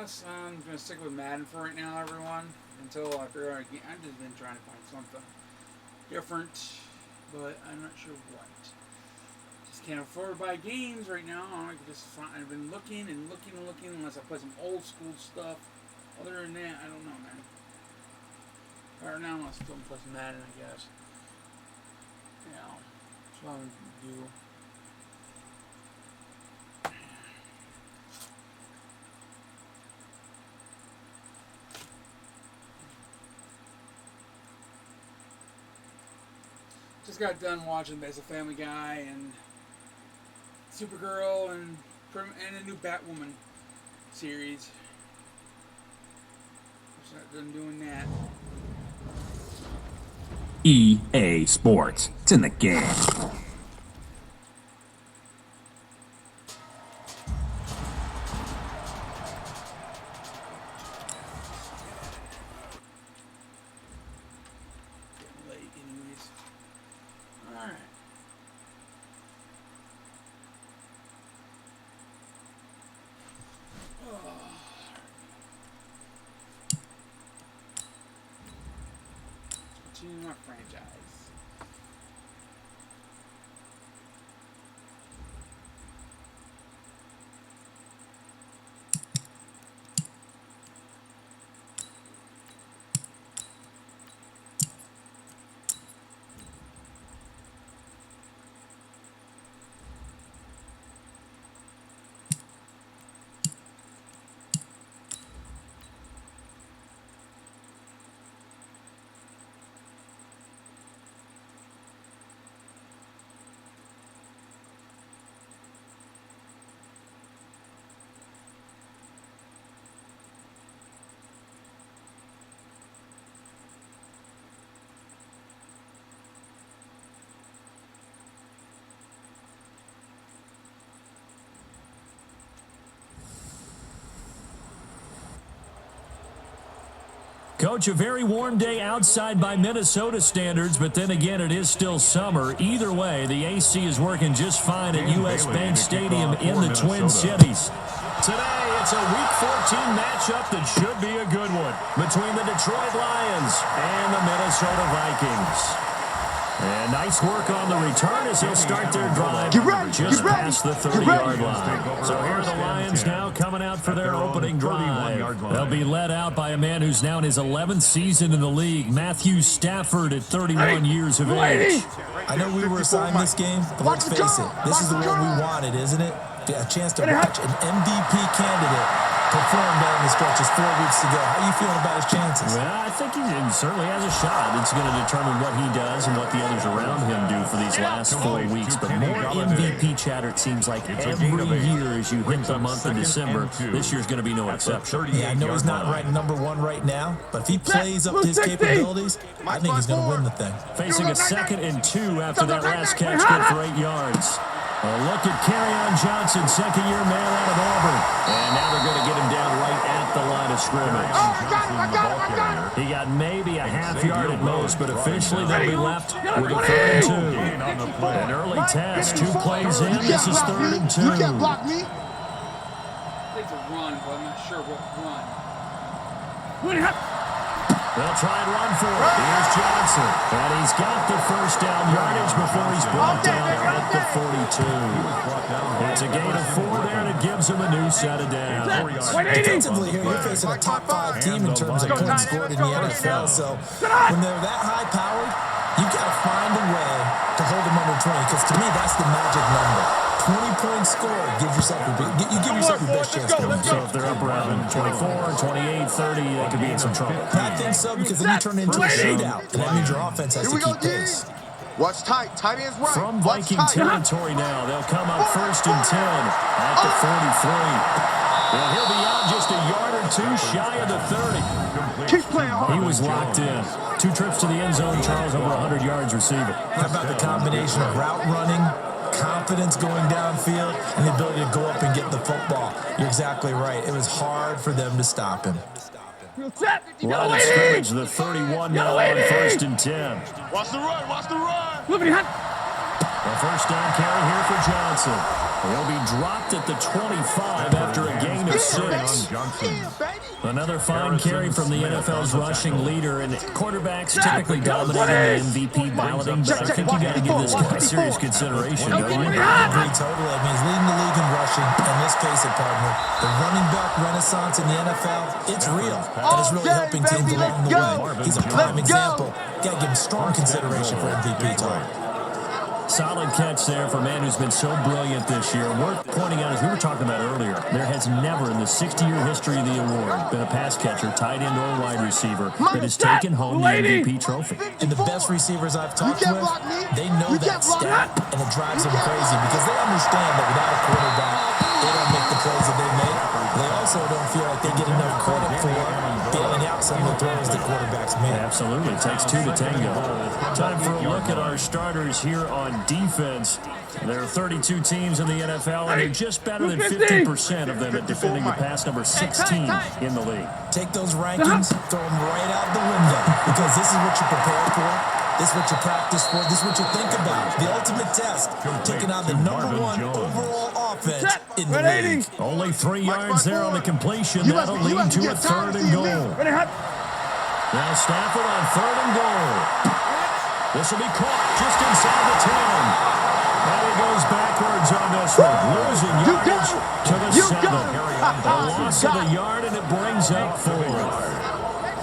guess I'm gonna stick with Madden for right now, everyone. Until I figure out a game. I've just been trying to find something different, but I'm not sure what. Just can't afford to buy games right now. I've been looking and looking and looking unless I play some old school stuff. Other than that, I don't know, man. Right now, I'm still play some Madden, I guess. Yeah, that's what I'm gonna do. Just got done watching Basic Family Guy and Supergirl and a new Batwoman series. Just got done doing that. EA Sports. It's in the game. Continue my franchise. Coach, a very warm day outside by Minnesota standards, but then again, it is still summer. Either way, the AC is working just fine at U.S. Bank Stadium in the Twin Cities. Today, it's a Week 14 matchup that should be a good one between the Detroit Lions and the Minnesota Vikings. And nice work on the return as he'll start their drive just past the 30-yard line. So here are the Lions now coming out for their opening drive. They'll be led out by a man who's now in his 11th season in the league, Matthew Stafford, at 31 years of age. I know we were assigned this game, but let's face it, this is the one we wanted, isn't it? A chance to watch an MVP candidate perform down the stretches 4 weeks ago. How are you feeling about his chances? Well, I think he certainly has a shot. It's going to determine what he does and what the others around him do for these last 4 weeks. But more MVP chatter, it seems like every year as you hit the month of December. This year's going to be no exception. Yeah, I know he's not ranked #1 right now, but if he plays up to his capabilities, I think he's going to win the thing. Facing a 2nd and 2 after that last catch, good for 8 yards. A look at Kerryon Johnson, second-year man out of Auburn. And now they're going to get him down right at the line of scrimmage. He got maybe a half yard at most, but officially they'll be left with a 3rd and 2. An early test, 2 plays in. This is 3rd and 2. You can't block me. I think it's a run, but I'm not sure what run. They'll try and run for it. Here's Johnson. And he's got the first down yardage before he's brought down at the 42. It's a gain of 4 there, and it gives him a new set of downs. Defensively here, you're facing a top 5 team in terms of points scored in the NFL. So when they're that high-powered, you've got to find a way to hold them under 20, because to me, that's the magic number. 20-point score, give yourself your best chance to win. So if they're up around 24, 28, 30, they could be in some trouble. I think so, because then you turn it into a shootout, and that means your offense has to keep pace. Watch tight. Tight ends right. From Viking territory now, they'll come up 1st and 10 at the 43. And he'll be out just a yard or 2 shy of the 30. Keep playing hard. He was locked in. 2 trips to the end zone, Charles, over 100 yards receiving. How about the combination of route running, confidence going downfield, and the ability to go up and get the football? You're exactly right. It was hard for them to stop him. Line of scrimmage, the 31 now on 1st and 10. Watch the run. Watch the run. Look behind. A first down carry here for Johnson. He'll be dropped at the 25 after a gain of 6. Another fine carry from the NFL's rushing leader, and quarterbacks typically dominating the MVP balloting, but I think you got to give this guy serious consideration, don't you? I agree totally. I mean, he's leading the league in rushing, and let's face it, partner, the running back renaissance in the NFL, it's real, and it's really helping teams along the way. He's a prime example. Got to give him strong consideration for MVP talk. Solid catch there for a man who's been so brilliant this year. Worth pointing out, as we were talking about earlier, there has never in the 60-year history of the award been a pass catcher, tight end, or wide receiver that has taken home the MVP trophy. And the best receivers I've talked with, they know that stat, and it drives them crazy because they understand that without a quarterback, they don't make the plays that they make. They also don't feel like they get enough credit for bailing out some of the throws the quarterbacks make. Absolutely. It takes two to tango. Time for a look at our starters here on defense. There are 32 teams in the NFL, and they're just better than 50% of them at defending the pass, number 16 in the league. Take those rankings, throw them right out the window, because this is what you prepare for. This is what you practice for. This is what you think about. The ultimate test, taking on the #1 overall offense in the league. Only 3 yards there on the completion. That'll lead to a 3rd and goal. Now Stafford on 3rd and goal. This will be caught just inside the 10. And he goes backwards on this one, losing yardage to the 7. A loss of a yard, and it brings up 4.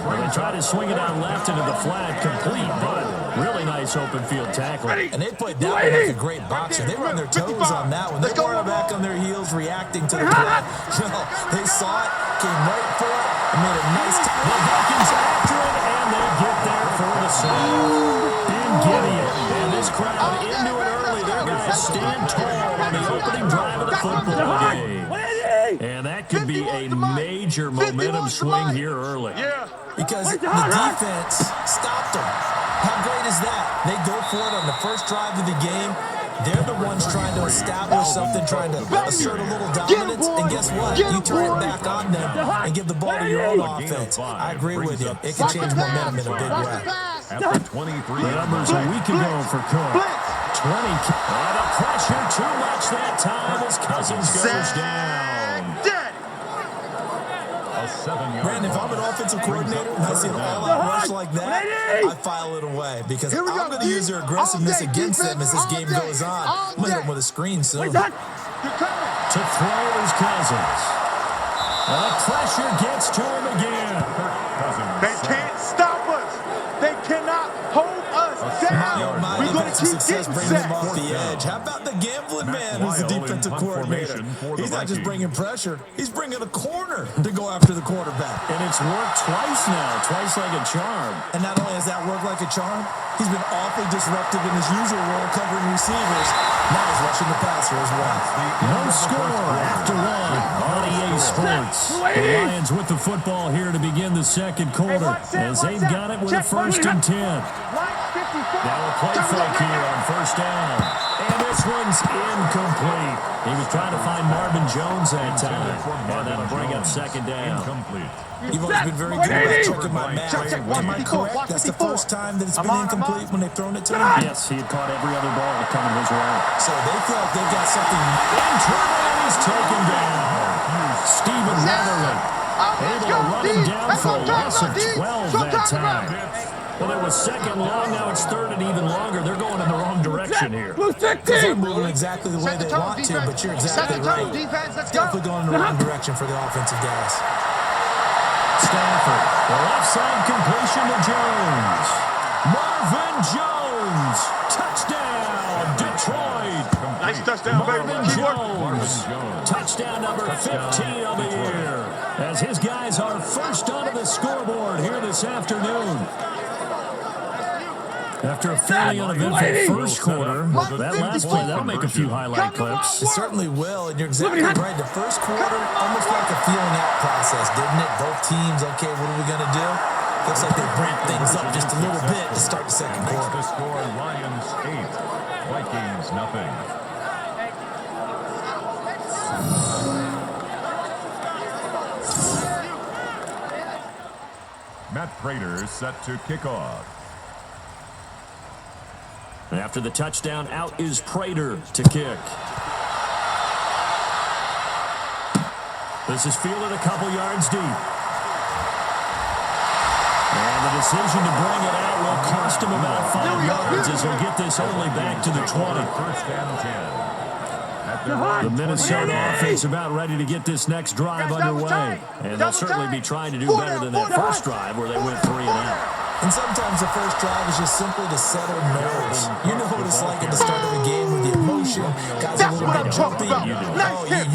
Well, they try to swing it out left into the flat, complete, but really nice open field tackle. And they played that one like a great boxer. They were on their toes on that one. They weren't back on their heels reacting to the play. No, they saw it, came right for it, and made a nice tackle. The Vikings after it, and they get there for the save. Ben Gideon, and this crowd into it early. They're going to stand tall on the opening drive of the football game. And that could be a major momentum swing here early. Because the defense stopped them. How great is that? They go for it on the first drive of the game. They're the ones trying to establish something, trying to assert a little dominance. And guess what? You turn it back on them and give the ball to your own offense. I agree with you. It can change momentum in a big way. After 23 numbers a week ago for Cook. 20. And a pressure too much that time as Cousins goes down. Brandon, if I'm an offensive coordinator and I see an all-out rush like that, I file it away because I'm going to use their aggressiveness against them as this game goes on. I'm going to hit them with a screen soon. To throw is Cousins. And the pressure gets to him again. They can't stop us. They cannot hold us down. We're going to keep getting bringing him off the edge. How about the gambling man who's the defensive coordinator? He's not just bringing pressure. He's bringing a corner to go after the quarterback. And it's worked twice now, twice like a charm. And not only has that worked like a charm, he's been awfully disruptive in his usual role covering receivers. Now he's rushing the passer as well. No score after 1 on EA Sports. The Lions with the football here to begin the second quarter as they've got it with a 1st and 10. Now a play fake here on 1st down. And this one's incomplete. He was trying to find Marvin Jones that time. And that'll bring up 2nd down. You've always been very good about checking my math. Am I correct? That's the first time that it's been incomplete when they've thrown it to him? Yes, he had caught every other ball coming his way. So they feel like they've got something. In trouble, and he's taken down. Stephen Weatherly able to run him down for a loss of 12 that time. Well, it was 2nd long, now it's 3rd and even longer. They're going in the wrong direction here. They're moving exactly the way they want to, but you're exactly right. Definitely going in the wrong direction for the offensive guys. Stafford, the left side completion to Jones. Marvin Jones, touchdown, Detroit. Nice touchdown, Marvin Jones, touchdown number 15 of the year. As his guys are first onto the scoreboard here this afternoon. After a fairly uneventful first quarter, that last play, that'll make a few highlight clips. It certainly will, and you're exactly right. The first quarter, almost like a feeling out process, didn't it? Both teams, okay, what are we going to do? Looks like they ramped things up just a little bit to start the second quarter. The score, Lions 8, Vikings nothing. Matt Prater set to kick off. After the touchdown, out is Prater to kick. This is fielded a couple yards deep. And the decision to bring it out will cost him about 5 yards as he'll get this only back to the 20. First and 10. The Minnesota offense about ready to get this next drive underway. And they'll certainly be trying to do better than that first drive where they went 3 and out. And sometimes the first drive is just simply to settle nerves. You know what it's like at the start of a game with the emotion. Guys a little bit jumpy.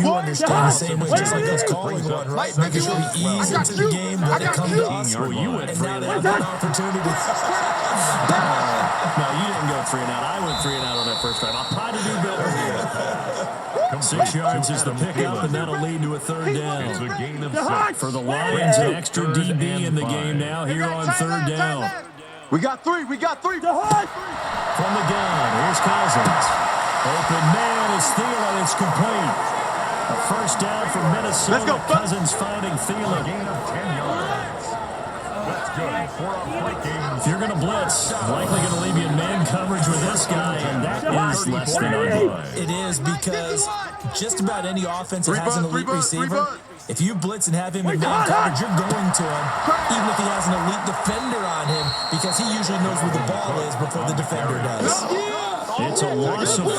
You understand the same way, just like us calling one, right? Making sure we ease into the game, let it come to us. Oh, you went 3 and out. An opportunity. No, you didn't go 3 and out. I went 3 and out on that first drive. I'll try to do better here. 6 yards is the pickup, and that'll lead to a third down. It's a gain of 6. For the Lions, an extra DB in the game now here on third down. We got 3. We got 3. From the gun, here's Cousins. Open man is Thielen. It's complete. A first down for Minnesota. Let's go. Cousins finding Thielen. Gain of 10 yards. That's good for a quick game. If you're going to blitz, likely going to leave you in man coverage with this guy, and that is less than ideal. It is because just about any offense that has an elite receiver, if you blitz and have him in man coverage, you're going to him, even if he has an elite defender on him, because he usually knows where the ball is before the defender does. It's a loss of 4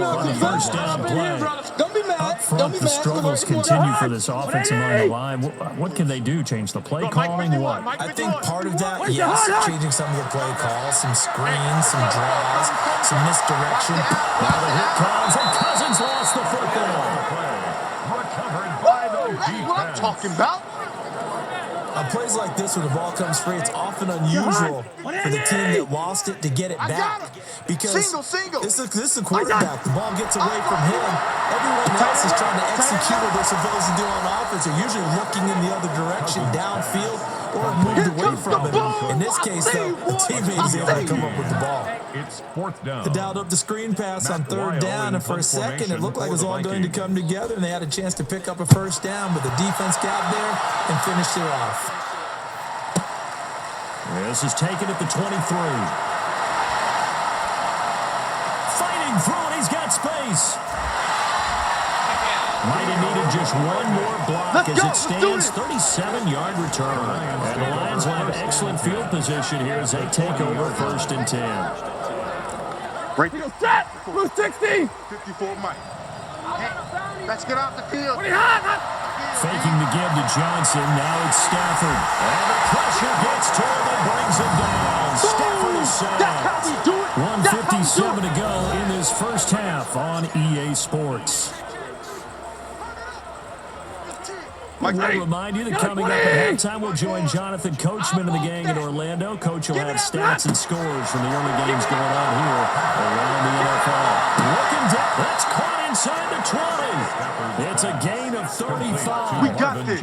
on the first down play. Don't be mad. Up front, the struggles continue for this offense among the line. What can they do? Change the play calling? What? I think part of that, yes, changing some of the play calls, some screens, some draws, some misdirection. Now the hit comes, and Cousins lost the football. Recovered by the defense. What I'm talking about. On plays like this where the ball comes free, it's often unusual for the team that lost it to get it back. Because Single. this is a quarterback. The ball gets away from him. Everyone else is trying to execute what they're supposed to do on offense. They're usually looking in the other direction, downfield, or moved away from it. In this case, though, the teammate is able to come up with the ball. It's 4th down. They dialed up the screen pass on third down, and for a second, it looked like it was all going to come together, and they had a chance to pick up a first down, but the defense got there and finished it off. This is taken at the 23. Fighting through it, he's got space. Might have needed just one more block as it stands. 37-yard return. And the Lions will have excellent field position here as they take over first and 10. Right. Set. Blue 60. 54 Mike. Hey, let's get off the field. Faking the give to Johnson. Now it's Stafford. And the pressure gets to him and brings him down. Stafford is sacked. 1:57 to go in this first half on EA Sports. We'll remind you that coming up at halftime, we'll join Jonathan Coachman and the gang in Orlando. Coach will have stats and scores from the early games going on here around the NFL. Looking down, that's caught inside the 20. It's a gain of 35. We got this.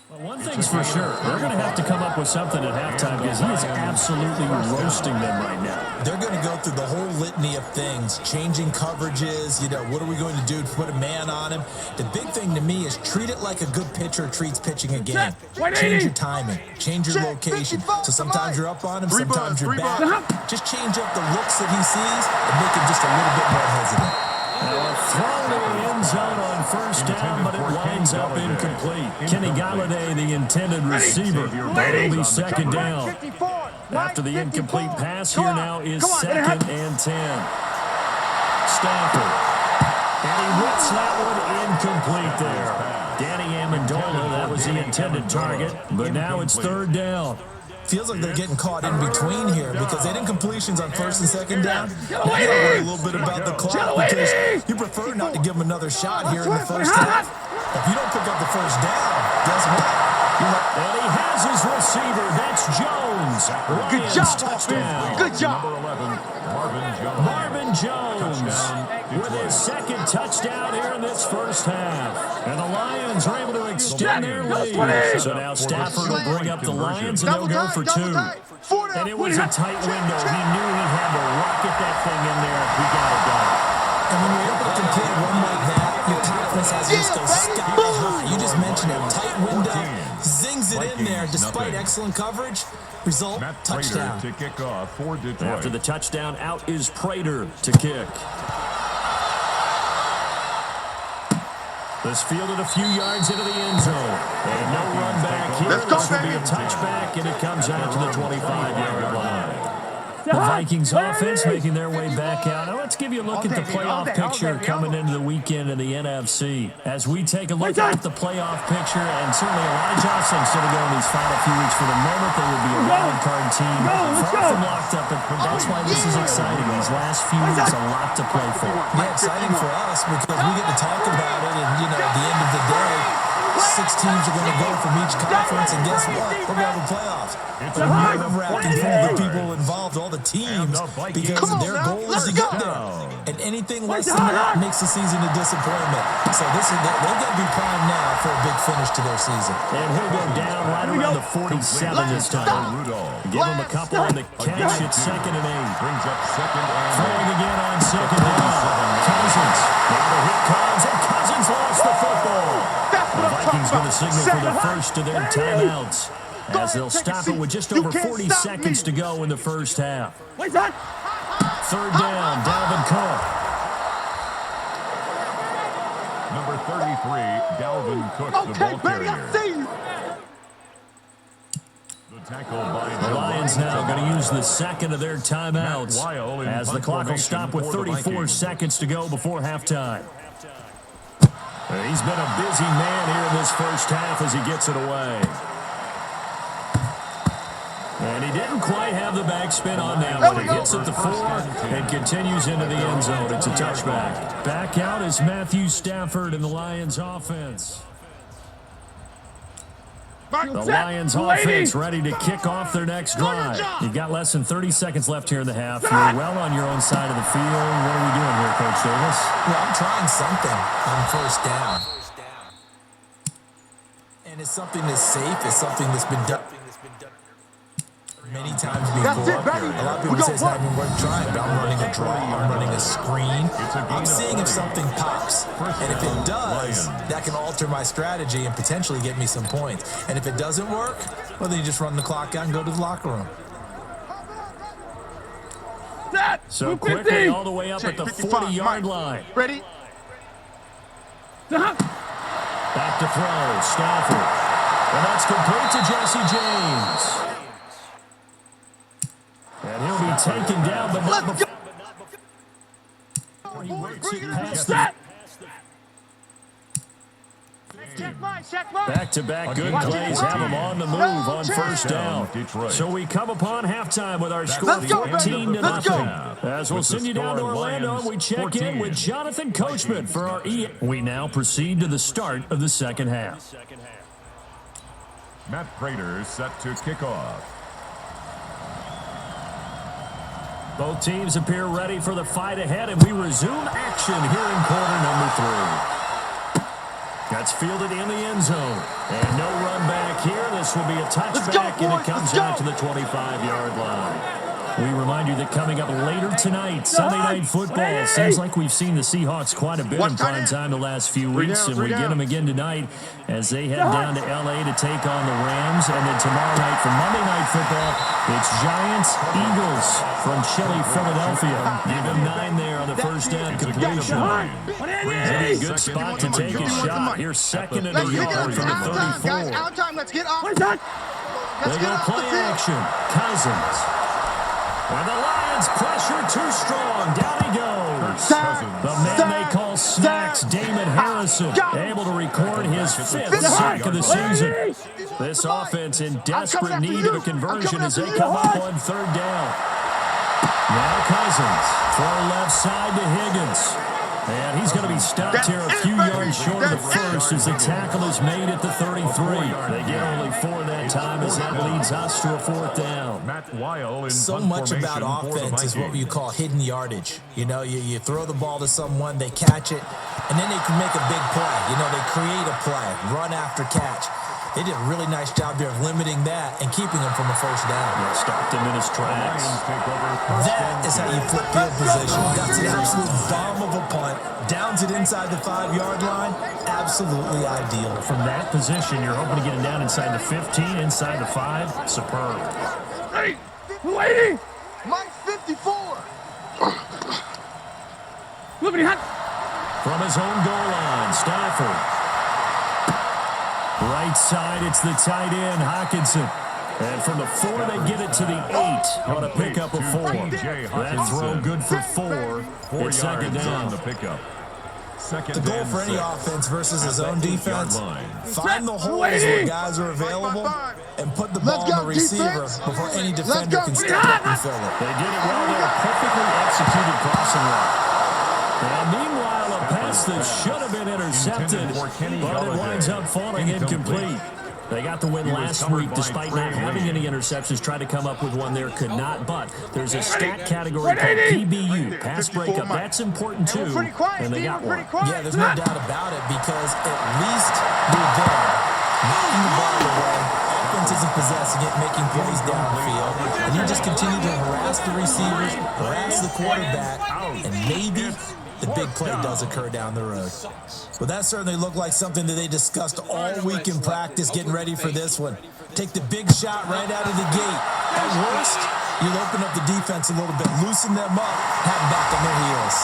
Well, one thing's for sure, they're going to have to come up with something at halftime because he is absolutely roasting them right now. They're going to go through the whole litany of things, changing coverages, what are we going to do to put a man on him? The big thing to me is treat it like a good pitcher treats pitching a game. Change your timing, change your location. So sometimes you're up on him, sometimes you're back. Just change up the looks that he sees and make him just a little bit more hesitant. Thrown to the end zone on first down, but it winds up incomplete. Kenny Galladay, the intended receiver. That'll be second down. After the incomplete pass, here now is second and 10. Stafford. And he whips that one incomplete there. Danny Amendola, that was the intended target, but now it's third down. Feels like they're getting caught in between here because they did incompletions on first and second down. Now you gotta worry a little bit about the clock because you prefer not to give them another shot here in the first half. If you don't pick up the first down, guess what? And he has his receiver. That's Jones. Good job. Touchdown. Good job. Marvin Jones with his second touchdown here in this first half. And the Lions are able to extend their lead. So now Stafford will bring up the Lions, and they'll go for 2. And it was a tight window. He knew he had to rocket that thing in there. He got it done. And when you're able to complete one like that, your confidence has to just go sky high. You just mentioned it. Tight window, zings it get in there despite excellent coverage. Result, Matt touchdown. Prater to kick off for Detroit. After the touchdown, out is Prater to kick. This fielded a few yards into the end zone. And no run back here. This will be a touchback, and it comes out to the 25-yard line. The Vikings offense making their way back out. Now let's give you a look at the playoff picture coming into the weekend in the NFC. As we take a look at the playoff picture, and certainly a lot of jostling still to go in these final few weeks. For the moment, they would be a wild card team. Far from locked up, but that's why this is exciting. These last few weeks, a lot to play for. Yeah, exciting for us because we get to talk about it, and, you know, at the end of the day, 6 teams are going to go from each conference, and guess what? We're going to the playoffs. It's a nerve-wracking for the people involved, all the teams, because their goal is to get there. And anything less than that makes the season a disappointment. So they've got to be primed now for a big finish to their season. And he'll go down right around the 47 this time. Give him a couple on the catch at 2nd and 8. Brings up 2nd and 8. Throwing again on 2nd down. Cousins. Now the hit comes, and Cousins lost the football. The Vikings going to signal for the first of their timeouts, as they'll stop it with just over 40 seconds to go in the first half. 3rd down, Dalvin Cook. Number 33, Dalvin Cook, the ball carrier. The tackle by The Lions now going to use the second of their timeouts, as the clock will stop with 34 seconds to go before halftime. He's been a busy man here in this first half as he gets it away. And he didn't quite have the backspin on that one. He hits at the 4 and continues into the end zone. It's a touchback. Back out is Matthew Stafford in the Lions offense. The Lions offense ready to kick off their next drive. You've got less than 30 seconds left here in the half. You're well on your own side of the field. What are we doing here, Coach Davis? Well, I'm trying something on 1st down. And it's something that's safe. It's something that's been done many times before. A lot of people say it's not even worth trying, but I'm running a draw, I'm running a screen. I'm seeing if something pops. And if it does, that can alter my strategy and potentially get me some points. And if it doesn't work, well, then you just run the clock out and go to the locker room. So quickly all the way up at the 40-yard line. Ready? Back to throw, Stafford. And that's complete to Jesse James. And he'll be taken down, but not before he works it past that. Back-to-back good plays have him on the move on 1st down. So we come upon halftime with our score 14-0. As we'll send you down to Orlando, and we check in with Jonathan Coachman for our We now proceed to the start of the second half. Matt Prater set to kick off. Both teams appear ready for the fight ahead, and we resume action here in quarter number 3. That's fielded in the end zone. And no run back here. This will be a touchback, and it comes out to the 25-yard line. We remind you that coming up later tonight, Sunday Night Football. Seems like we've seen the Seahawks quite a bit in prime time the last few weeks, and we get them again tonight as they head down to L.A. to take on the Rams. And then tomorrow night for Monday Night Football, it's Giants-Eagles from chilly Philadelphia. Give him 9 there on the first down completion. A good spot to take a shot. Here's 2nd and a yard from the 34. Let's get off. They go play action. Cousins. And the Lions pressure too strong. Down he goes. The man they call Snacks, Damon Harrison, able to record his 5th sack of the season. This offense in desperate need of a conversion as they come up on 3rd down. Now Cousins, throw left side to Higgins. And he's going to be stopped here a few yards short of the first as the tackle is made at the 33. They get only 4 that time as that leads us to a 4th down. Matt Weil in so much about offense is what you call hidden yardage. You know, you throw the ball to someone, they catch it, and then they can make a big play. You know, they create a play, run after catch. They did a really nice job here of limiting that and keeping him from a first down. Yeah, stopped him in his tracks. That is how you flip field position. That's an absolute bomb of a punt. Downs it inside the 5-yard line. Absolutely ideal. From that position, you're hoping to get him down inside the 15, inside the 5. Superb. Hey, lady! Mike 54! From his own goal line, Stafford. Right side, it's the tight end, Hockenson. And from the 4, they get it to the 8 on a pickup of 4. That throw good for 4. It's second down. The pickup. The goal for any offense versus his own defense, find the holes where guys are available and put the ball on the receiver before any defender can step up and fill it. They did it well there. Perfectly executed crossing route. And meanwhile, a pass that should have been intercepted, but it winds up falling incomplete. They got the win last week despite not having any interceptions. Tried to come up with one there, could not. But there's a stat category called PBU, pass breakup. That's important too, and they got one. Yeah, there's no doubt about it because at least you're there, knocking the ball away. Offense isn't possessing it, making plays downfield, and you just continue to harass the receivers, harass the quarterback, and maybe the big play does occur down the road. Well, that certainly looked like something that they discussed all week in practice, getting ready for this one. Take the big shot right out of the gate. At worst, you'll open up the defense a little bit, loosen them up, have them back on their heels.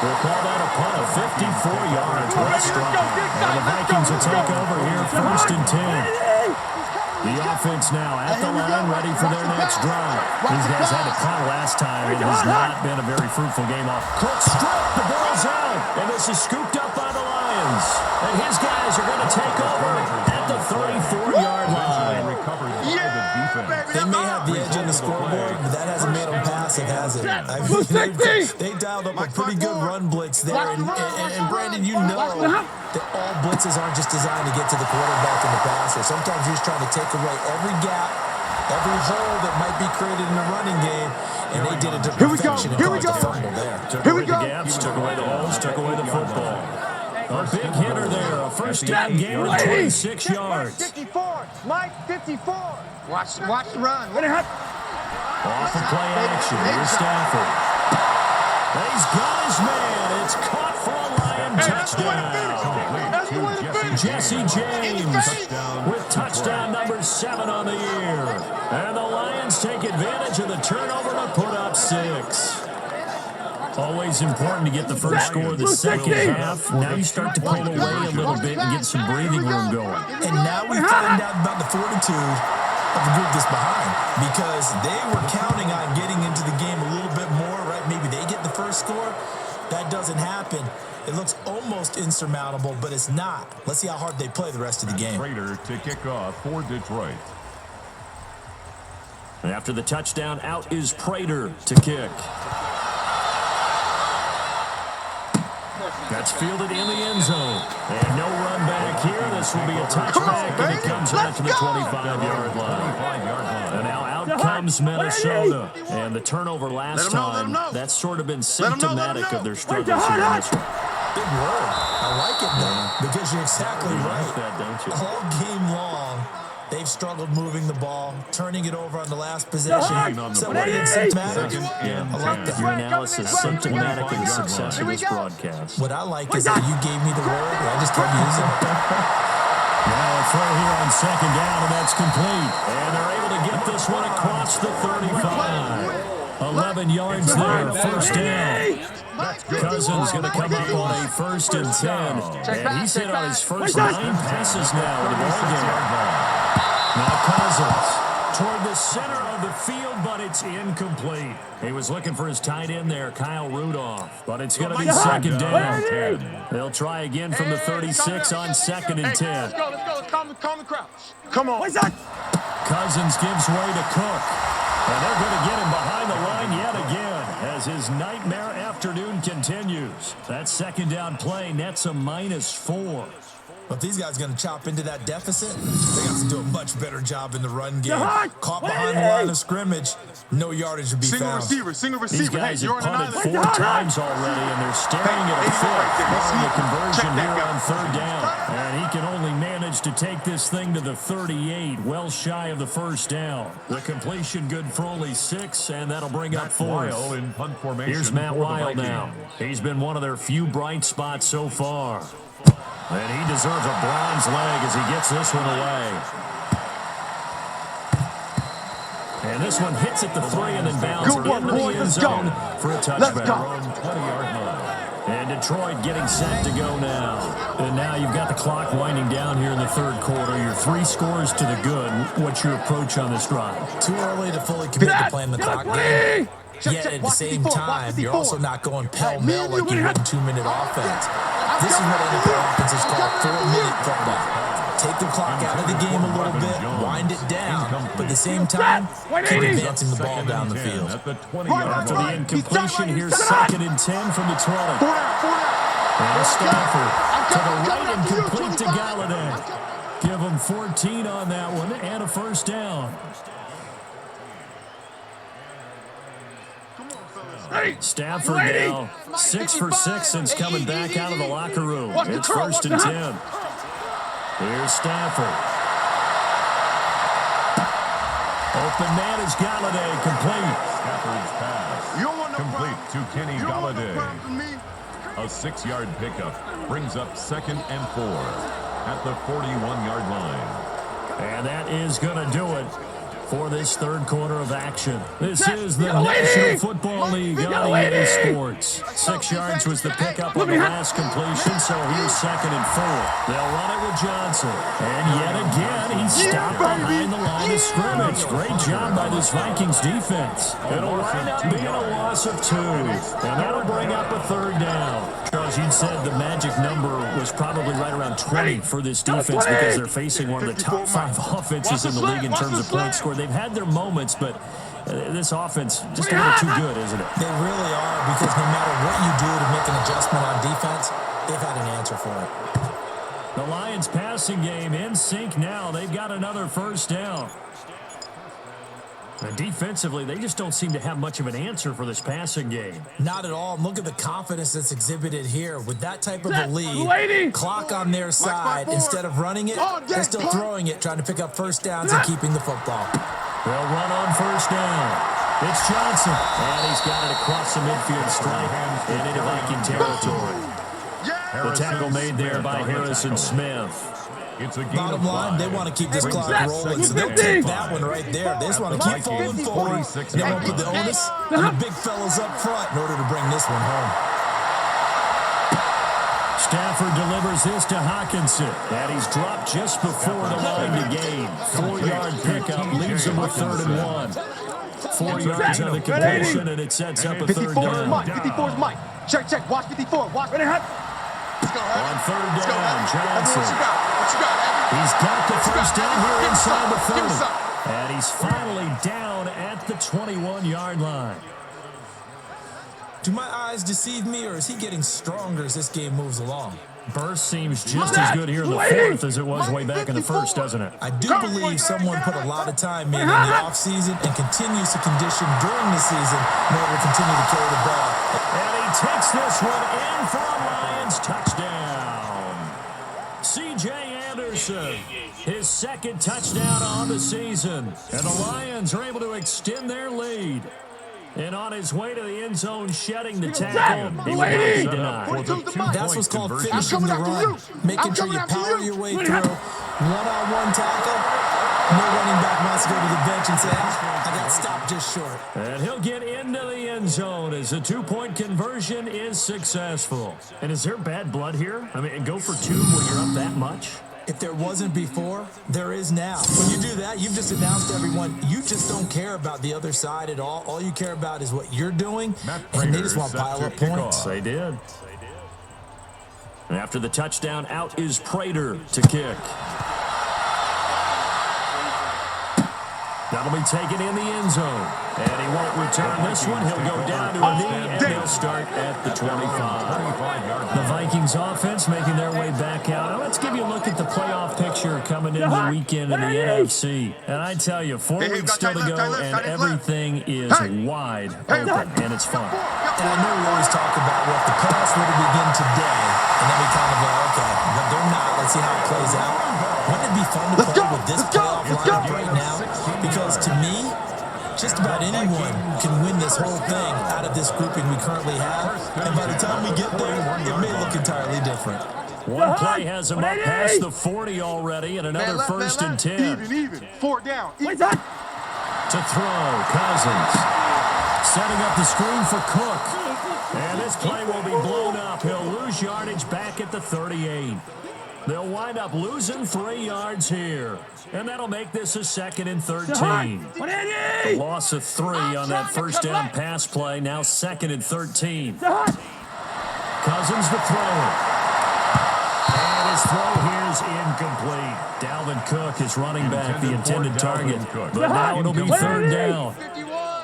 We'll call that a punt of 54 yards. What a strike. And the Vikings will take over here, 1st and 10. The offense now at the line, ready for their next drive. These guys had a punt last time. It has not been a very fruitful game off. Quick strip, the ball's out, and this is scooped up by the Lions. And his guys are going to take over at the 34-yard line. They may have the edge on the scoreboard, but that hasn't made them passive, has it? I mean, they dialed up a pretty good run blitz there. And Brandon, you know that all blitzes aren't just designed to get to the quarterback and the passer. Sometimes you're just trying to take away every gap, every hole that might be created in the running game, and they did it to perfection and caused a fumble there. Took away the gaps, took away the holes, took away the football. A big hitter there, a first down gain of 26 yards. 54, Mike 54. Watch the run. Off of play action, here's Stafford. He's got his man. It's caught for a Lion touchdown. Jesse James with touchdown number 7 on the year. And the Lions take advantage of the turnover to put up 6. Always important to get the first score of the second half. Now you start to pull away a little bit and get some breathing room going. And now we find out about the fortitude of the group that's behind, because they were counting on getting into the game a little bit more, right? Maybe they get the first score. That doesn't happen. It looks almost insurmountable, but it's not. Let's see how hard they play the rest of the game. Prater to kick off for Detroit. After the touchdown, out is Prater to kick. That's fielded in the end zone. And no run back here. This will be a touchback, and it comes out to the 25-yard line. And now out comes Minnesota. And the turnover last time, that's sort of been symptomatic of their struggles here in this one. Big word. I like it, though, because you're exactly You right. like that, don't you? All game long, they've struggled moving the ball, turning it over on the last possession. So what is symptomatic? Yeah, I like that. your analysis is symptomatic of the success of this broadcast. What I like is that you gave me the word, and I just kept using it. Now a throw here on second down, and that's complete. And they're able to get this one across the 35. 11 yards there, first down. Cousins going to come up on a 1st and 10. And he's hit on his first 9 passes now in the ball game. Now Cousins toward the center of the field, but it's incomplete. He was looking for his tight end there, Kyle Rudolph. But it's going to be second down. They'll try again from the 36 on 2nd and 10. Let's go. Let's calm the crowd. Come on. Cousins gives way to Cook. And they're going to get him behind the line yet again as his nightmare afternoon continues. That second down play nets a -4. But if these guys are going to chop into that deficit, they have to do a much better job in the run game. Caught behind the line of scrimmage, no yardage would be found. Single receiver. These guys Hey, have punted 4 times already, and they're staring at a fifth. The conversion here on 3rd down. And he can only manage to take this thing to the 38, well shy of the 1st down. The completion good for only 6, and that'll bring up 4th. In punt formation. Here's Matt Weil now. He's been one of their few bright spots so far. And he deserves a bronze leg as he gets this one away. And this one hits at the 3 and then bounces into the end zone for a touchback. 20-yard line. And Detroit getting set to go now. And now you've got the clock winding down here in the 3rd quarter. You're 3 scores to the good. What's your approach on this drive? Too early to fully commit to playing the clock game. Yet at the same time, you're also not going pell-mell like you would in 2-minute offense. This is what NFL offenses call 4-minute football. Take the clock out of the game a little bit, wind it down, but at the same time, keep advancing the ball down the field. After the incompletion, here's 2nd and 10 from the 20. And Stafford to the right and complete to Galladay. Give him 14 on that one and a 1st down. Stafford now 6 for 6 since coming back out of the locker room. It's 1st and 10. Here's Stafford. Open man is Galladay, complete. Stafford's pass. Complete to Kenny Galladay. A 6-yard pickup brings up 2nd and 4 at the 41-yard line. And that is going to do it for this 3rd quarter of action. This is the National Football League on EA Sports. 6 yards was the pickup on the last completion, so here's 2nd and 4. They'll run it with Johnson. And yet again, he's stopped behind the line of scrimmage. Great job by this Vikings defense. It'll wind up being a loss of 2. And that'll bring up a 3rd down. Charles, you said the magic number was probably right around 20 for this defense because they're facing one of the top 5 offenses in the league in terms of points scored. They've had their moments, but this offense just a little too good, isn't it? They really are, because no matter what you do to make an adjustment on defense, they've had an answer for it. The Lions passing game in sync now. They've got another 1st down. And defensively, they just don't seem to have much of an answer for this passing game. Not at all. Look at the confidence that's exhibited here. With that type of a lead, clock on their side, instead of running it, they're still throwing it, trying to pick up 1st downs and keeping the football. They'll run on 1st down. It's Johnson. And he's got it across the midfield stripe and into Viking territory. The tackle made there by Harrison Smith. It's a Bottom line, they want to keep this clock rolling, so they'll take that one right there. They just want to keep falling forward. They won't put the onus on the big fellas up front in order to bring this one home. Stafford delivers this to Hawkinson, and he's dropped just before the line to gain. 4-yard pickup leaves him with 3rd and 1. 4 yards on the completion, and it sets up a 3rd down. 54 is Mike. Check. Watch 54. Watch. On 3rd down, Johnson. He's got the 1st down here inside the 30. And he's finally down at the 21-yard line. Do my eyes deceive me, or is he getting stronger as this game moves along? Burst seems just as good here in the 4th as it was way back in the 1st, doesn't it? I do believe someone put a lot of time in the offseason and continues to condition during the season in order to continue to carry the ball. And he takes this one in for a Lions touchdown. C.J. Anderson, his 2nd touchdown on the season. And the Lions are able to extend their lead. And on his way to the end zone, shedding the tackle, he will not be denied. That's what's called finishing the run. Making sure you power your way through. One-on-one tackle. No running back wants to go to the bench and say, I got stopped just short. And he'll get into the end zone as the 2-point conversion is successful. And is there bad blood here? I mean, go for 2 when you're up that much? If there wasn't before, there is now. When you do that, you've just announced to everyone, you just don't care about the other side at all. All you care about is what you're doing, and they just want to pile up points. They did. And after the touchdown, out is Prater to kick. That'll be taken in the end zone. And he won't return this one. He'll go down to a knee, and they'll start at the 25. The Vikings offense making their way back out. Now let's give you a look at the playoff picture coming into the weekend in the NFC. And I tell you, 4 weeks still to go, and everything is wide open, and it's fun. And I know we always talk about, well, if the playoffs were to begin today, and then we kind of go, okay, but they're not. Let's see how it plays out. Wouldn't it be fun to play with this playoff lineup right now? Because to me, just about anyone can win this whole thing out of this grouping we currently have. And by the time we get there, it may look entirely different. One play has him up past the 40 already, and another first and 10. Even. 4 down. To throw, Cousins. Setting up the screen for Cook. And this play will be blown up. He'll lose yardage back at the 38. They'll wind up losing 3 yards here. And that'll make this a 2nd and 13. The loss of 3 on that first down pass play. Now 2nd and 13. Cousins the thrower. And his throw here is incomplete. Dalvin Cook is running back, the intended target. But now it'll be 3rd down.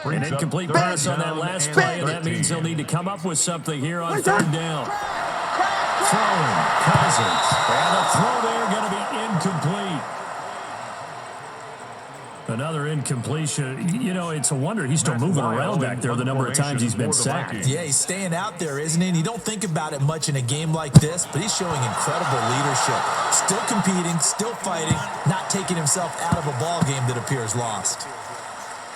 An incomplete pass on that last play, and that means they'll need to come up with something here on 3rd down. Throwing, Cousins. And the throw there going to be incomplete. Another incompletion. You know, it's a wonder he's still moving around back there the number of times he's been sacked. Yeah, he's staying out there, isn't he? And you don't think about it much in a game like this, but he's showing incredible leadership. Still competing, still fighting, not taking himself out of a ball game that appears lost.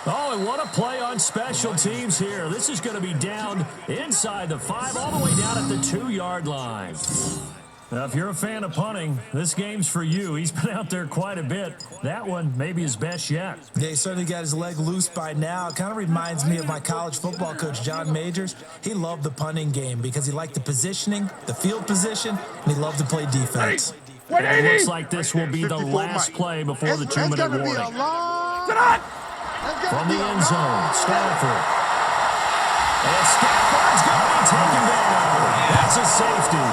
Oh, and what a play on special teams here. This is going to be down inside the 5, all the way down at the 2-yard line. Now, if you're a fan of punting, this game's for you. He's been out there quite a bit. That one may be his best yet. Yeah, he certainly got his leg loose by now. It kind of reminds me of my college football coach, John Majors. He loved the punting game because he liked the positioning, the field position, and he loved to play defense. It looks like this will be the last play before the 2-minute warning. From the end zone, Stafford. And Stafford's going to be taken down. That's a safety.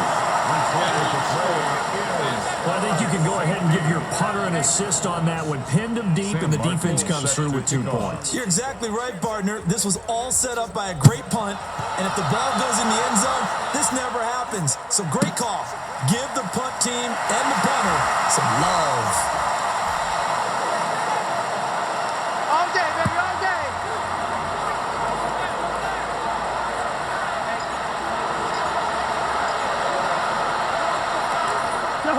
Well, I think you can go ahead and give your punter an assist on that one. Pinned him deep, and the defense comes through with 2 points. You're exactly right, partner. This was all set up by a great punt, and if the ball goes in the end zone, this never happens. So great call. Give the punt team and the punter some love.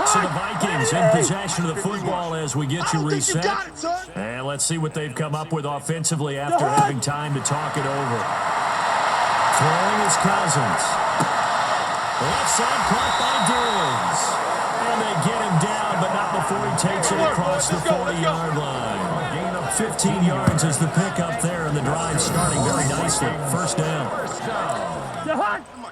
So the Vikings in possession of the football as we get you reset. And let's see what they've come up with offensively after having time to talk it over. Throwing is Cousins. Left side caught by Diggs. And they get him down, but not before he takes it across the 40-yard line. A gain of 15 yards is the pickup there, and the drive starting very nicely. First down.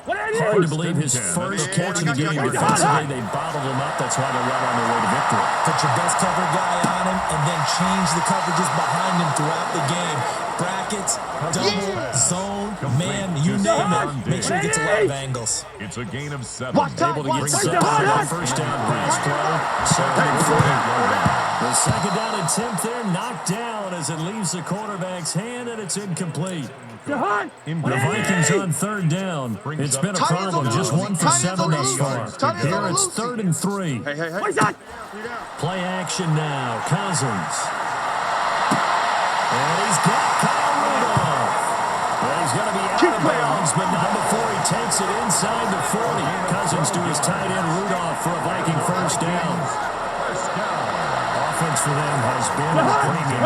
Hard to believe his first catch of the game defensively. They bottled him up. That's why they're right on their way to victory. Put your best cover guy on him and then change the coverages behind him throughout the game. Brackets, double, zone, man, you name it. Make sure he gets a lot of angles. It's a gain of 7. Able to get set up for that first down pass play. 2nd and 4. The 2nd down attempt there knocked down as it leaves the quarterback's hand, and it's incomplete. The Vikings on 3rd down. It's been a problem. Just 1 for 7 thus far. Here it's 3rd and 3. Play action now. Cousins. And he's got Kyle Rudolph. Well, he's going to be out of bounds, but not before he takes it inside the 40. Cousins to his tight end Rudolph for a Viking first down. Offense for them has been a premium.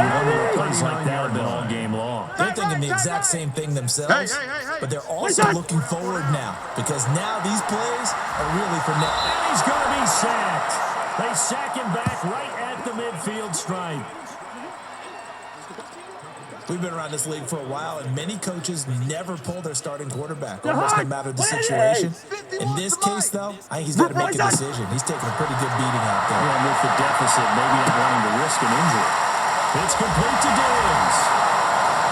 Plays like that have been all game long. They're thinking the exact same thing themselves, but they're also looking forward now because now these plays are really for net. And he's going to be sacked. They sack him back right at the midfield stripe. We've been around this league for a while, and many coaches never pull their starting quarterback, almost no matter the situation. In this case, though, I think he's got to make a decision. He's taking a pretty good beating out there. And with the deficit, maybe not wanting to risk an injury. It's complete to Diggs.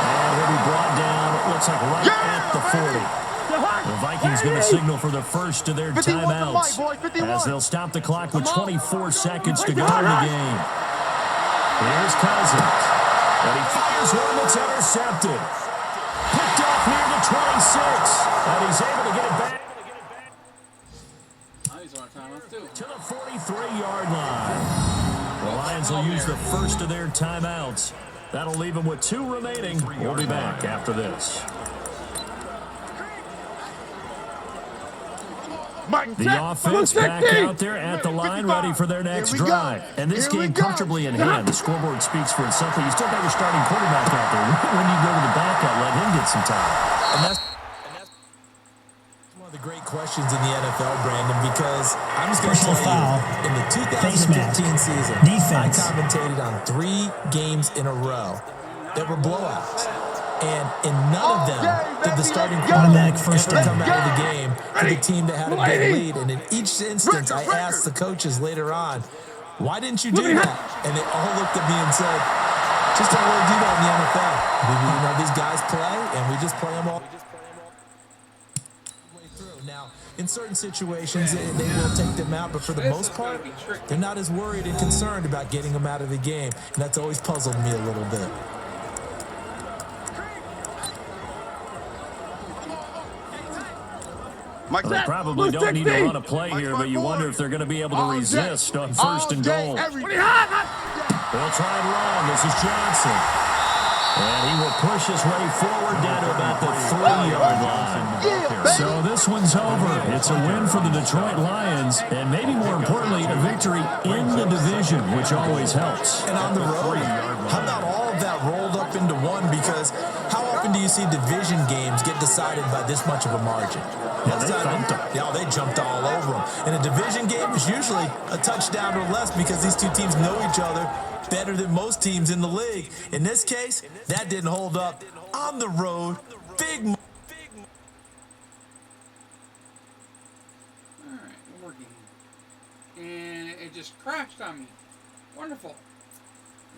And he'll be brought down, it looks like right at the 40. The Vikings going to signal for the first of their timeouts as they'll stop the clock with 24 seconds to go in the game. Here's Cousins. And he fires one that's intercepted. Picked off near the 26. And he's able to get it back. Now he's on timeouts too. To the 43-yard line. The Lions will use the first of their timeouts. That'll leave them with 2 remaining. We'll be back after this. The offense back out there at the line, ready for their next drive. And this game comfortably in hand. The scoreboard speaks for itself. You still got your starting quarterback out there. When you go to the backup, let him get some time. And that's one of the great questions in the NFL, Brandon, because I'm just going to tell you, in the 2015 season, I commentated on 3 games in a row that were blowouts. And in none of them did the starting quarterback ever come out of the game for the team that had a big lead. And in each instance, I asked the coaches later on, why didn't you do that? And they all looked at me and said, just don't really do that in the NFL. You know, these guys play, and we just play them all the way through. Now, in certain situations, they will take them out, but for the most part, they're not as worried and concerned about getting them out of the game. And that's always puzzled me a little bit. They probably don't need to run a play here, but you wonder if they're going to be able to resist on 1st and goal. They'll try it long. This is Johnson. And he will push his way forward down to about the 3-yard line. So this one's over. It's a win for the Detroit Lions, and maybe more importantly, a victory in the division, which always helps. And on the road, how about all of that rolled up into one? Because how often do you see division games get decided by this much of a margin? They jumped all over them. And a division game is usually a touchdown or less because these two teams know each other better than most teams in the league. In this case, that didn't hold up. On the road, big. Alright, one more game. And it just crashed on me. Wonderful.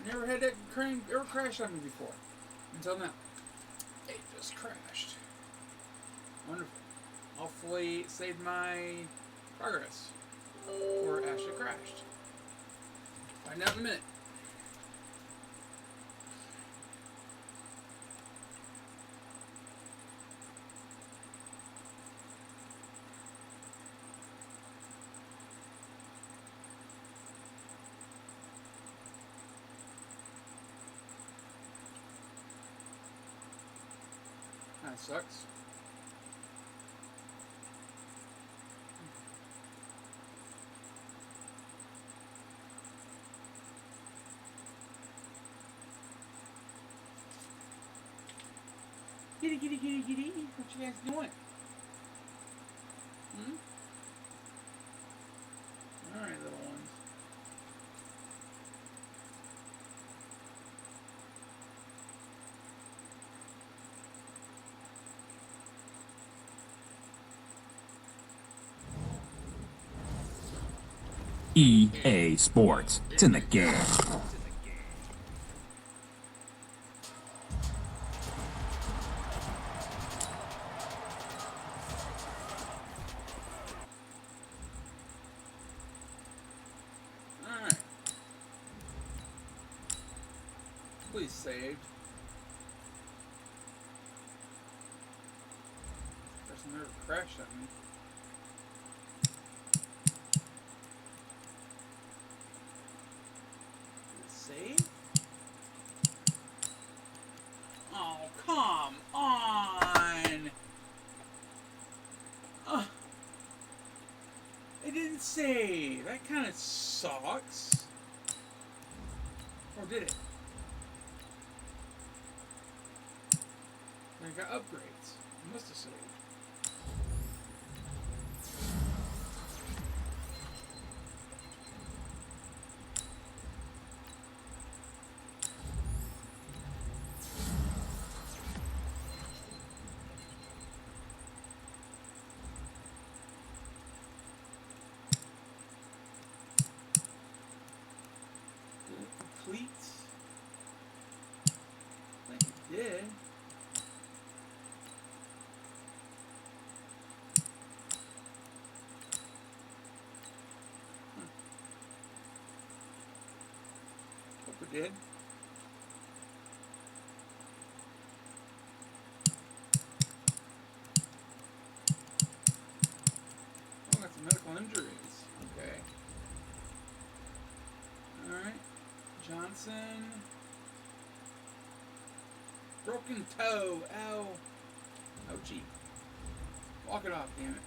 I never had that ever crashed on me before. Until now. It just crashed. Wonderful. Hopefully it saved my progress. Or it actually crashed. Find out in a minute. That sucks. Kitty, kitty, kitty, kitty. What you guys doing? Alright, little ones. EA Sports. It's in the game. Alright. Please saved. Person never crashed on me. Save? Oh, come on! It didn't save. That kind of sucks. Or did it? I got upgrades. It must have saved. Complete. I think it did. Hope it did. Broken toe. Ow. Ouchie. Walk it off, damn it.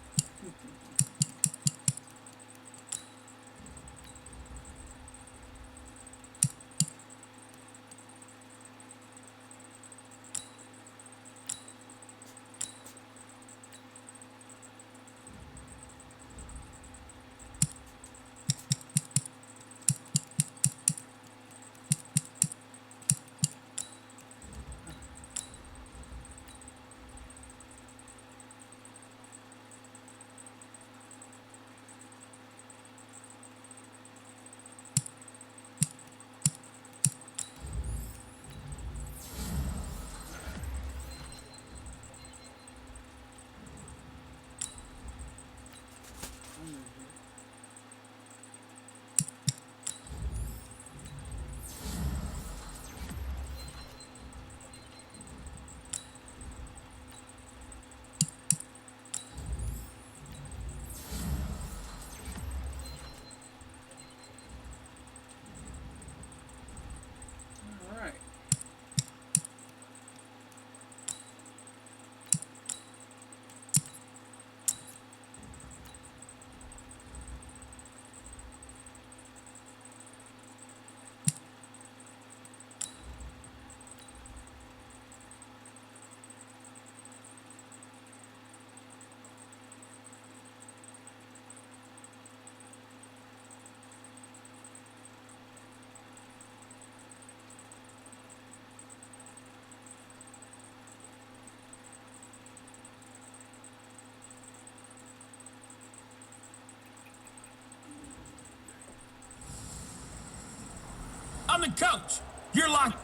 I'm the coach. You're locked.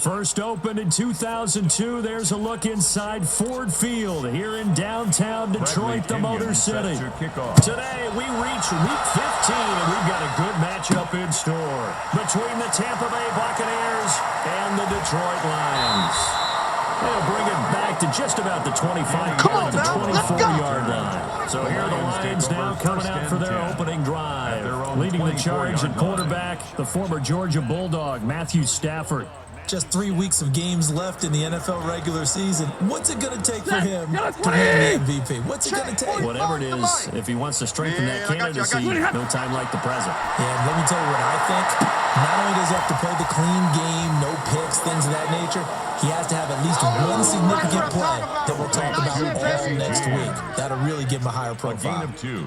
First opened in 2002, there's a look inside Ford Field here in downtown Detroit, the Motor City. Today, we reach Week 15, and we've got a good matchup in store between the Tampa Bay Buccaneers and the Detroit Lions. They'll bring it back to just about the 25-yard to 24-yard line. So here are the Lions now coming out for their opening drive. Leading the charge at quarterback, the former Georgia Bulldog, Matthew Stafford. Just 3 weeks of games left in the NFL regular season. What's it going to take for him to win the MVP? What's it going to take? Whatever it is, if he wants to strengthen that candidacy, no time like the present. And let me tell you what I think. Not only does he have to play the clean game, no picks, things of that nature, he has to have at least one significant play that we'll talk about all next week. That'll really give him a higher profile. A gain of 2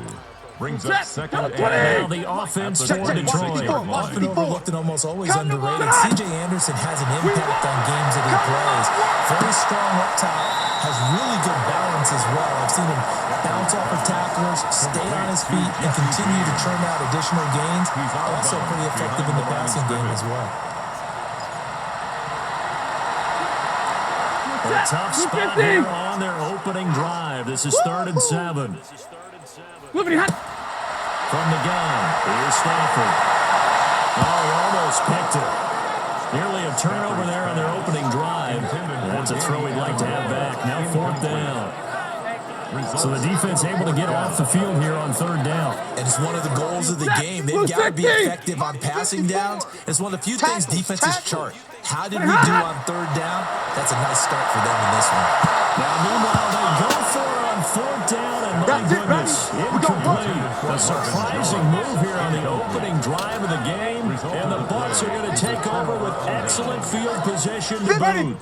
brings up second and now the offense for Detroit. Often overlooked and almost always underrated. C.J. Anderson has an impact on games that he plays. Very strong up top. Has really good balance as well. I've seen him bounce off of tacklers, stay on his feet, and continue to churn out additional gains. Also pretty effective in the passing game as well. A tough spot here on their opening drive. This is 3rd and 7. From the gun, here's Stafford. Oh, he almost picked it. Nearly a turnover there on their opening drive. That's a throw we'd like to have back. Now 4th down. So the defense able to get off the field here on 3rd down. And it's one of the goals of the game. They've got to be effective on passing downs. It's one of the few things defenses chart. How did we do on 3rd down? That's a nice start for them in this one. Now, meanwhile, they go for it on 4th down, and my goodness, incomplete. A surprising move here on the opening drive of the game, and the Bucs are going to take over with excellent field position to boot.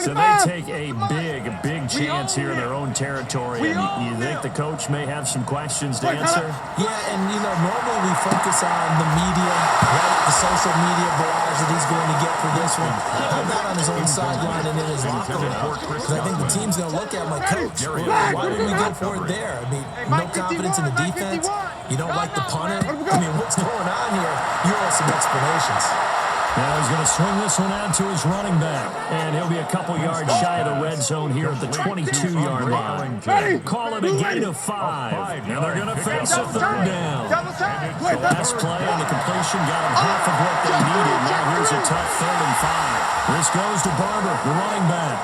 So they take a big chance here in their own territory, and you think the coach may have some questions to answer? Yeah, and normally we focus on the media, right? The social media barrage that he's going to get for this one. I'm not on his own sideline and in his locker room, because I think the team's going to look at my coach. Why didn't we go for it there? I mean, no confidence in the defense. You don't like the punter. I mean, what's going on here? You have some explanations. Now he's going to swing this one out to his running back. And he'll be a couple yards shy of the red zone here at the 22-yard line. Call it a gain of 5. Now they're going to face a 3rd down. The last play on the completion got them half of what they needed. Now here's a tough 3rd and 5. This goes to Barber, the running back.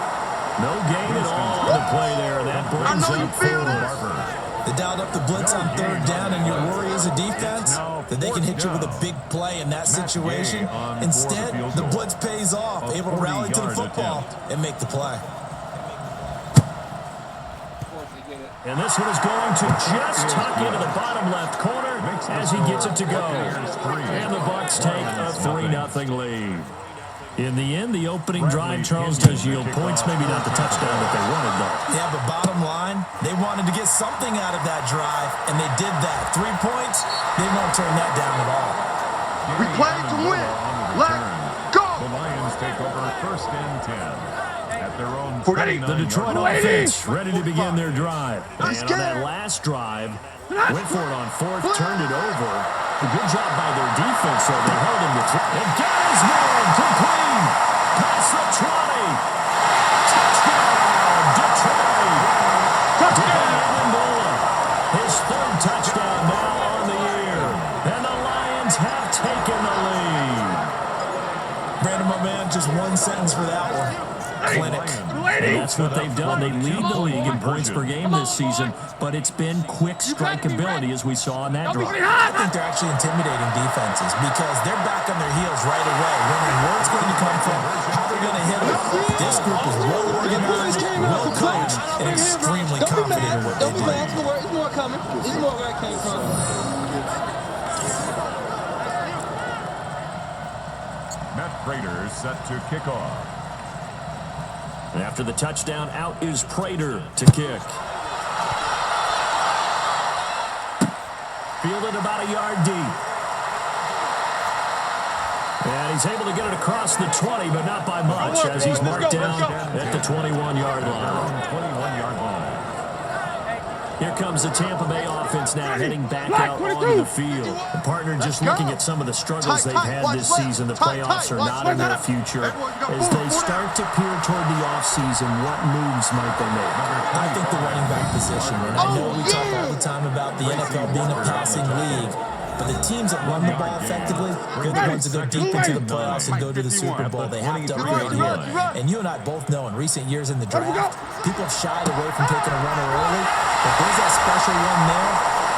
No gain at all on the play there. That brings up 4. They dialed up the blitz on 3rd down, and your worry as a defense that they can hit you with a big play in that situation. Instead, the blitz pays off. Able to rally to the football. football and make the play. And this one is going to just tuck into the bottom left corner as he gets it to go. And the Bucs take a 3-0 lead. In the end, the opening drive, Charles, does yield points. Maybe not the touchdown that they wanted, though. Yeah, but bottom line, they wanted to get something out of that drive, and they did that. 3 points, they won't turn that down at all. We play to win. Let's go. The Lions take over 1st and 10. At their own The Detroit offense ready to begin their drive. And on that last drive, went for it on 4th, turned it over. A good job by their defense, so they held him to 3. And got his man complete. Past the 20. Touchdown, Detroit. Amendola, his 3rd touchdown now on the year. And the Lions have taken the lead. Brandon, my man, just 1 sentence for that one. Clinic. And that's what they've done. They lead the league in points per game this season, but it's been quick strikeability as we saw on that drive. I think they're actually intimidating defenses because they're back on their heels right away, wondering where it's going to come from, how they're going to hit it. This group is well organized, well coached, and extremely confident in what they do. There's more coming. There's more where it came from. Matt Prater set to kick off. And after the touchdown, out is Prater to kick. Fielded about a yard deep. And he's able to get it across the 20, but not by much, as he's marked down at the 21-yard line. 21-yard line. Here comes the Tampa Bay offense now heading back out onto the field. The partner just looking at some of the struggles they've had this season. The playoffs are not in their future. As they start to peer toward the offseason, what moves might they make? I think the running back position, and I know we talk all the time about the NFL being a passing league, but the teams that run the ball effectively, they're the ones that go deep into the playoffs and go to the Super Bowl. They have to upgrade here. And you and I both know in recent years in the draft, people have shied away from taking a runner early. But there's that special one there,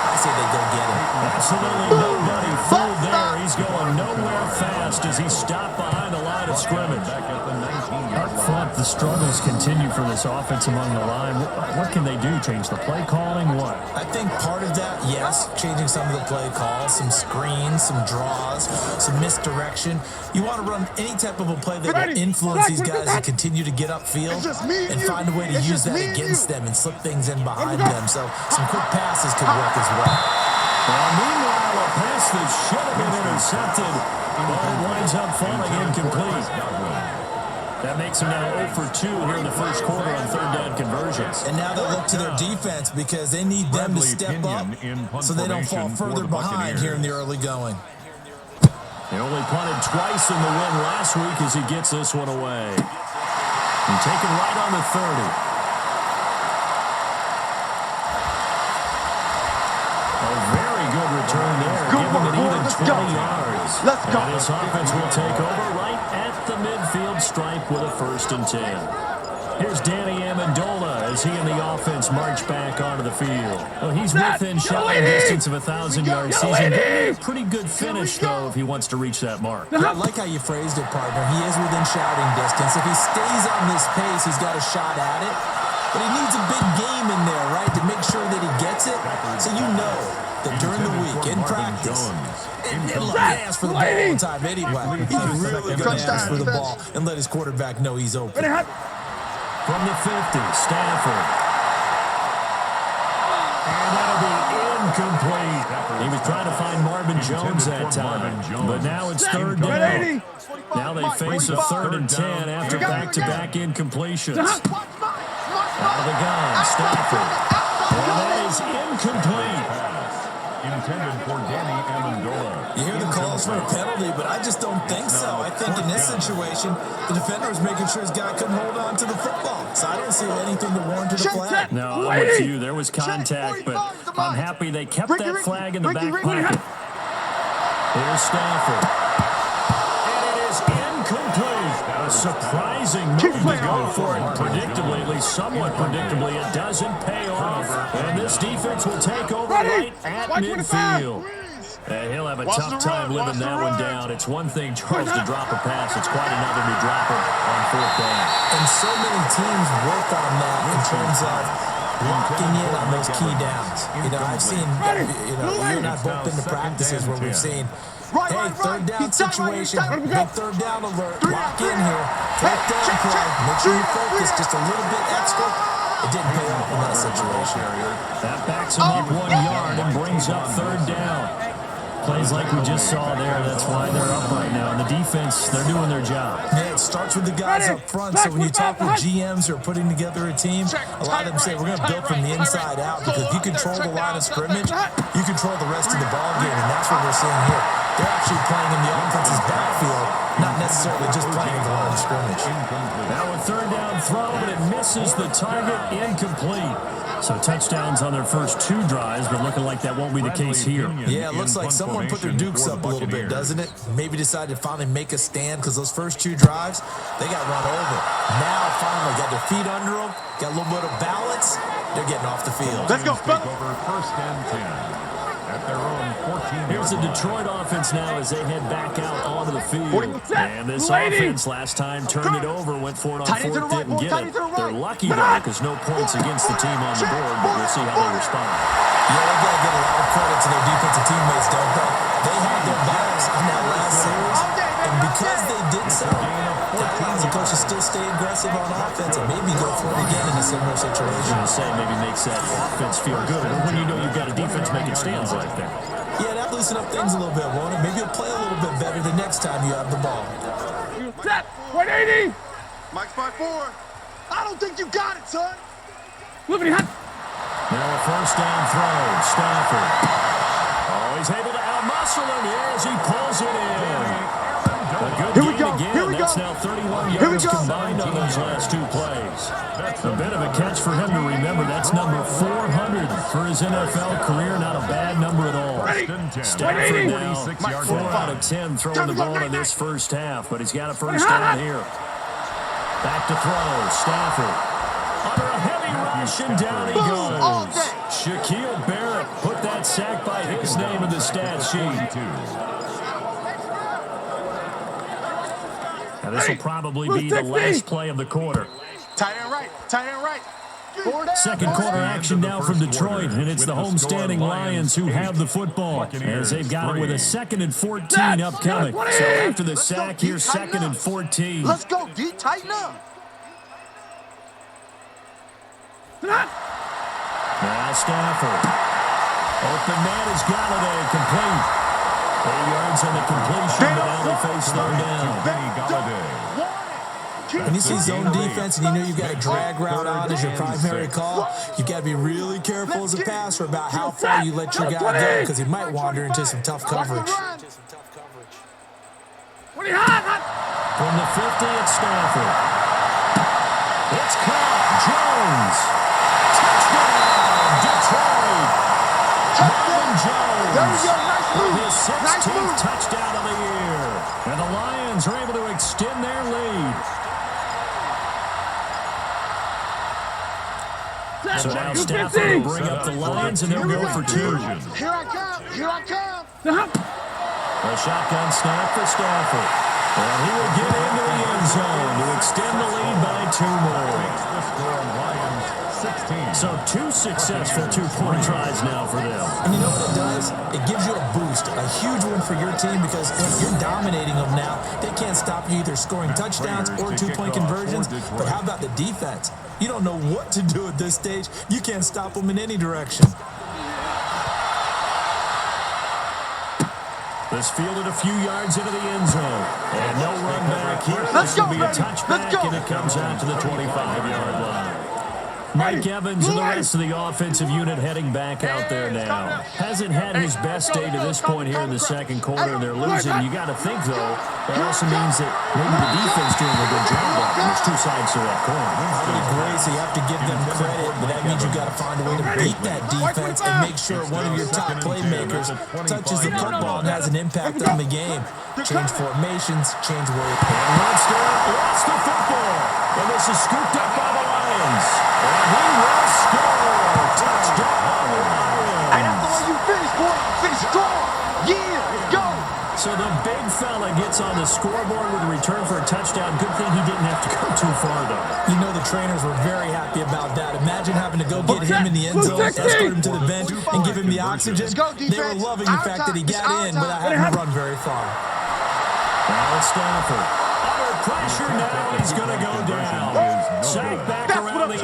I say they go get him. Absolutely nobody fooled there. He's going nowhere fast as he stopped behind the line of scrimmage. Up front, the struggles continue for this offense among the line. What can they do? Change the play calling? What? I think part of that, yes, changing some of the play calls, some screens, some draws, some misdirection. You want to run any type of a play that will influence these guys to continue to get upfield and find a way to use that against them and slip things in behind them. So some quick passes could work as well. Meanwhile, a pass that should have been intercepted, but it winds up falling incomplete. That makes them now 0 for 2 here in the first quarter on 3rd down conversions. And now they look to their defense because they need them to step up so they don't fall further behind here in the early going. They only punted twice in the win last week as he gets this one away. And taken right on the 30. A very good return there, giving an even 20 yards. Let's go. And this offense will take over right at the midfield stripe with a 1st and 10. Here's Danny Amendola as he and the offense march back onto the field. Well, he's within shouting distance of a 1,000-yard season. A pretty good finish, though, if he wants to reach that mark. Yeah, I like how you phrased it, partner. He is within shouting distance. If he stays on this pace, he's got a shot at it. But he needs a big game in there, right, to make sure that he gets it. So you know that during the week, in practice, he'll ask for the ball all the time anyway. He's really going to ask for the ball and let his quarterback know he's open. From the 50, Stafford. And that'll be incomplete. He was trying to find Marvin Jones that time. But now it's 3rd down. Now they face a 3rd and 10 after back-to-back incompletions. Out of the gun, Stafford. And that is incomplete. Intended for Danny Amendola. You hear the calls for a penalty, but I just don't think so. I think in this situation, the defender was making sure his guy couldn't hold on to the football. So I don't see anything to warrant to the flag. No, I'm with you. There was contact, but I'm happy they kept that flag in the back pocket. Here's Stafford. And it is incomplete. A surprising move to go for it. Predictably, at least somewhat predictably, it doesn't pay off. And this defense will take over right at midfield. He'll have a tough time living that one down. It's one thing, Charles, to drop a pass. It's quite another to drop it on 4th down. And so many teams work on that in terms of locking in on those key downs. You know, I've seen, you and I both been to practices where we've seen, hey, 3rd down situation, big 3rd down alert, lock in here, 4th down play, make sure you focus just a little bit extra. It didn't pay off in that situation. That backs him up 1 yard and brings up 3rd down. Plays like we just saw there. That's why they're up right now. And the defense, they're doing their job. Yeah, it starts with the guys up front. So when you talk with GMs who are putting together a team, a lot of them say we're going to build from the inside out because if you control the line of scrimmage, you control the rest of the ball game, and that's what we're seeing here. They're actually playing in the offense's backfield, not necessarily just playing in the line of scrimmage. Now a 3rd down throw, but it misses the target, incomplete. So touchdowns on their first 2 drives, but looking like that won't be the case here. Yeah, it looks like someone put their dukes up a little bit, doesn't it? Maybe decided to finally make a stand because those first 2 drives, they got run over. Now, finally, got their feet under them, got a little bit of balance. They're getting off the field. Let's go, Take over 1st and 10 at their own 14. Here's the Detroit offense now as they head back out onto the field. And this offense last time turned it over, went for it on 4th, didn't get it. They're lucky, though, because no points against the team on the board, but we'll see how they respond. Yeah, they got to give a lot of credit to their defensive teammates, don't they? They had their backs in that last series, and because they did so, that means the coaches still stay aggressive on offense and maybe go for it again in a similar situation. I was going to say, maybe makes that offense feel good when you know you've got a defense making stands like that. Yeah, that loosen up things a little bit, won't it? Maybe you'll play a little bit better the next time you have the ball. Set. 180. Mike's 5-4. I don't think you got it, son. Flippity hot. Now a 1st down throw, Stafford. Oh, he's able to outmuscle him here as he pulls it in. A good Here we gain go. again. Here we That's go. now 31 Here we yards go. combined on those last 2 plays. A bit of a catch for him to remember. That's number 400 for his NFL career. Not a bad number at all. Stafford now 4 out of 10 throwing the ball in this first half, but he's got a 1st down here. Back to throw. Stafford. Under a heavy rush, and down he goes. Shaquille Barrett put that sack by his name in the stat sheet. Now this will probably be the last play of the quarter. Tight end right. Tight end right. Second quarter action now from Detroit, and it's the homestanding Lions who have the football as they've got it with a 2nd and 14 upcoming. So after the sack, here's 2nd and 14. Let's go, D. Tighten up. Now Stafford. Open man is Galladay, complete. 8 yards on the completion, but now they face third down. When you see zone defense and you know you've got a drag route on as your primary call, you've got to be really careful as a passer about how far you let your guy go because he might wander into some tough coverage. From the 50, it's Stafford. It's caught. Jones. Touchdown, Detroit. Marvin Jones with his 16th touchdown of the year. And the Lions are able to extend their lead. So now Stafford will bring up the Lions, and they'll go for 2. Here I come. Here I come. A shotgun snap for Stafford. And he will get into the end zone to extend the lead by 2 more. So 2 successful 2-point tries now for them. And you know what it does? It gives you a boost, a huge one for your team because you're dominating them now. They can't stop you either scoring touchdowns or 2-point conversions. But how about the defense? You don't know what to do at this stage. You can't stop them in any direction. This fielded a few yards into the end zone. And no run back here. This will be a touchback, and it comes out to the 25-yard line. Mike Evans and the rest of the offensive unit heading back out there now. Hasn't had his best day to this point here in the second quarter, and they're losing. You got to think, though, that also means that maybe the defense doing a good job of it. There's 2 sides to that coin. I would agree, so you have to give them credit, but that means you got to find a way to beat that defense and make sure one of your top playmakers touches the football and has an impact on the game. Change formations, change where and lost the football. And this is scooped up by the Lions. And he will score. Touchdown. Hey, that's the way you finish, boy. Finish strong. Yeah. scoreboard with a return for a touchdown. Good thing he didn't have to go too far, though. You know the trainers were very happy about that. Imagine having to go get him in the end zone, escort him to the bench, and give him the oxygen. They were loving the fact that he got in without having to run very far. Now it's Stafford. Under pressure now, he's going to go down. Sack back around the 8.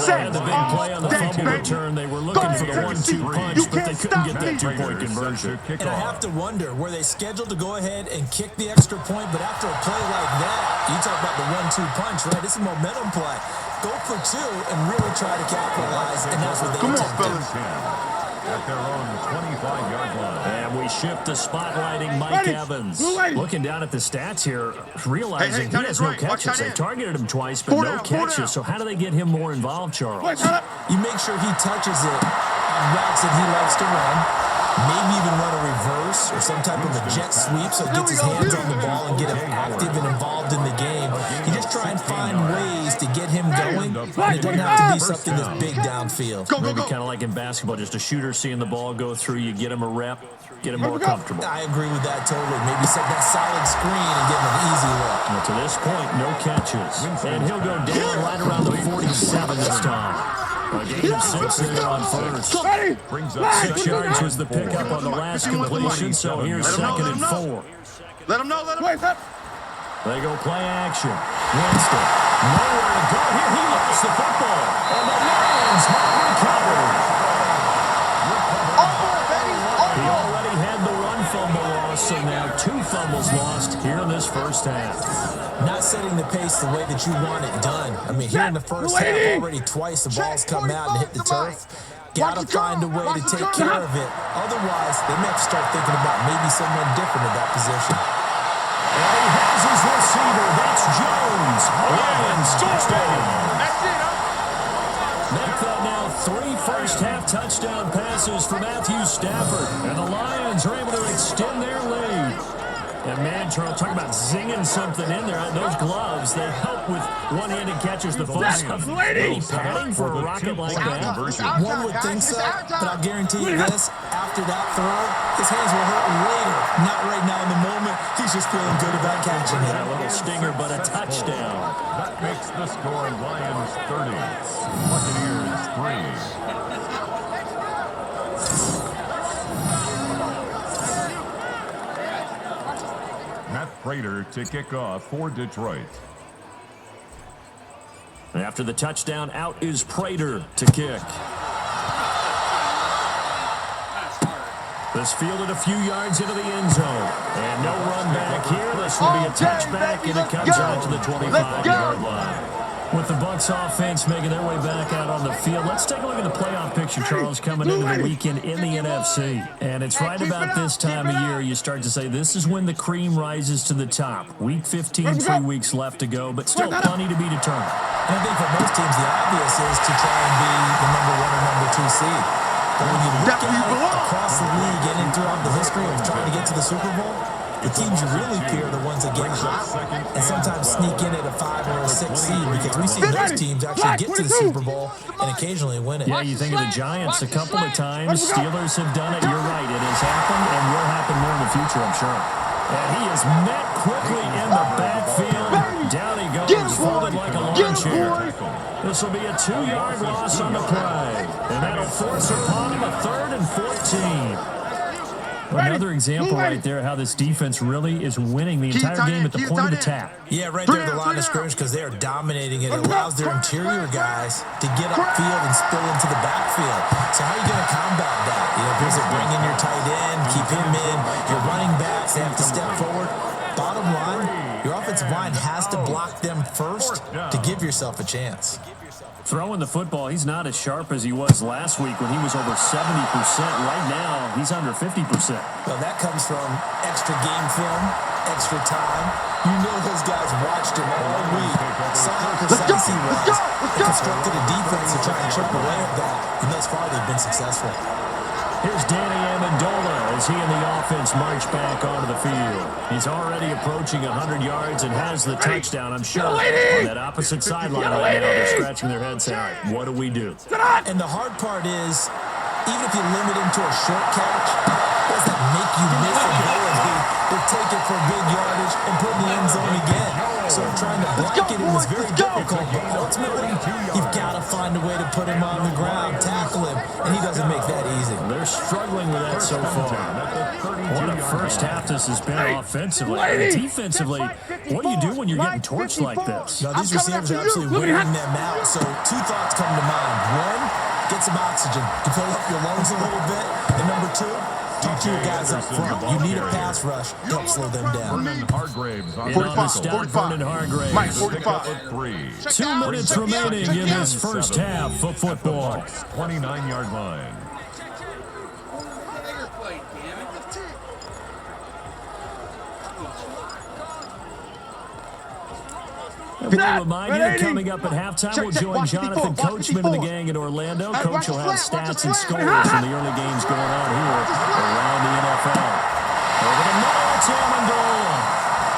They had the big play on the fumble return. They were looking for the 1-2 punch, but they couldn't get that 2-point conversion. And I have to wonder, were they scheduled to go ahead and kick the extra point, but after a play like that, you talk about the 1-2 punch, right? It's a momentum play. Go for 2 and really try to capitalize, and that's what they attempted. At their own 25-yard line. And we shift to spotlighting Mike Evans. Looking down at the stats here, realizing he has no catches. They targeted him twice, but no catches. So how do they get him more involved, Charles? You make sure he touches it on routes that he likes to run. Maybe even run a reverse or some type of a jet sweep so he gets his hands on the ball and get him active and involved in the game. You just try and find ways to get him going, and it doesn't have to be something that's big downfield. Maybe kind of like in basketball, just a shooter seeing the ball go through, you get him a rep, get him more comfortable. I agree with that totally. Maybe set that solid screen and give him an easy look. Well, to this point, no catches. And he'll go down right around the 47 this time. A gain of 6 there on first. 6 yards was the pickup on the last completion, so here's 2nd and 4. Let him know, let him know. They go play action. Winston, nowhere to go here. He lost the football. And the Lions have recovered. He already had the 1 fumble loss, so now 2 fumbles lost here in this first half. Not setting the pace the way that you want it done. I mean, here in the first half, already twice the ball's come out and hit the turf. Got to find a way to take care of it. Otherwise, they may have to start thinking about maybe someone different at that position. And he has his receiver. That's Jones. Lions touchdown. That's it, huh? Make that now 3 first-half touchdown passes for Matthew Stafford. And the Lions are able to extend their lead. And man, Charles, talk about zinging something in there. Those gloves, they help with one-handed catches. The fun stuff. Any padding for a rocket like that? One would think so, but I'll guarantee you this. After that throw, his hands will hurt later. Not right now in the moment. He's just feeling good about catching it. A little stinger, but a touchdown. That makes the score Lions 30, Buccaneers 3. Prater to kick off for Detroit. After the touchdown, out is Prater to kick. This fielded a few yards into the end zone. And no run back here. This will be a touchback, and it comes out to the 25-yard line. With the Bucs offense making their way back out on the field, let's take a look at the playoff picture, Charles, coming into the weekend in the NFC. And it's right about this time of year you start to say this is when the cream rises to the top. Week 15, 3 weeks left to go, but still plenty to be determined. And I think for most teams, the obvious is to try and be the number 1 or number 2 seed. But when you look at it across the league and throughout the history of trying to get to the Super Bowl, the teams you really fear are the ones that get hot and sometimes sneak in at a 5 or a 6 seed, because we've seen those teams actually get to the Super Bowl and occasionally win it. Yeah, you think of the Giants a couple of times. Steelers have done it. You're right. It has happened and will happen more in the future, I'm sure. And he is met quickly in the backfield. Down he goes, folded like a lawn chair. This will be a 2-yard loss on the play. And that'll force upon him a 3rd and 14. Another example right there how this defense really is winning the entire game at the point of attack. Yeah, right there at the line of scrimmage, because they are dominating it. It allows their interior guys to get upfield and spill into the backfield. So how are you going to combat that? You know, does it bring in your tight end, keep him in, your running backs, they have to step forward? Bottom line, your offensive line has to block them first to give yourself a chance. Throwing the football, he's not as sharp as he was last week when he was over 70%. Right now, he's under 50%. Well, that comes from extra game film, extra time. You know those guys watched him all week, saw how precise he was, and constructed a defense to try and chip away at that. And thus far, they've been successful. Here's Danny Amendola as he and the offense march back onto the field. He's already approaching 100 yards and has the touchdown, I'm sure. On that opposite sideline right now, they're scratching their heads saying, all right, what do we do? And the hard part is, even if you limit him to a short catch, does that make you miss ability with take it for big yardage and put in the end zone again. So trying to blanket him was very difficult, but ultimately, you've got to find a way to put him on the ground, tackle him, and he doesn't make that easy. They're struggling with that so far. What a first half this has been offensively. And defensively, what do you do when you're getting torched like this? Now, these receivers are absolutely wearing them out, so two thoughts come to mind. One, get some oxygen to fill up your lungs a little bit, and number two, talk to your guys up front. You need a pass rush to help slow them down. Hargraves on 45. Mike, 45. 2 minutes remaining in this first half of football. 29-yard line. And we'll remind you that coming up at halftime, we'll join Jonathan Coachman and the gang in Orlando. Coach will have stats and scores from the early games going on here around the NFL. Over the middle, it's Amendola.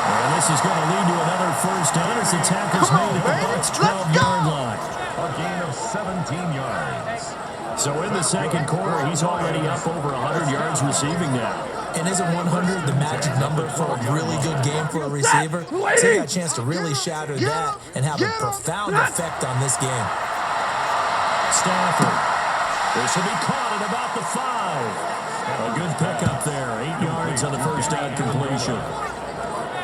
And this is going to lead to another first down as the tackle's made at the Bucs' 12-yard line. A gain of 17 yards. So in the second quarter, he's already up over 100 yards receiving now. And isn't 100 the magic number for a really good game for a receiver? So he got a chance to really shatter that and have a profound effect on this game. Stafford. This will be caught at about the 5. A good pickup there. 8 yards on the first down completion.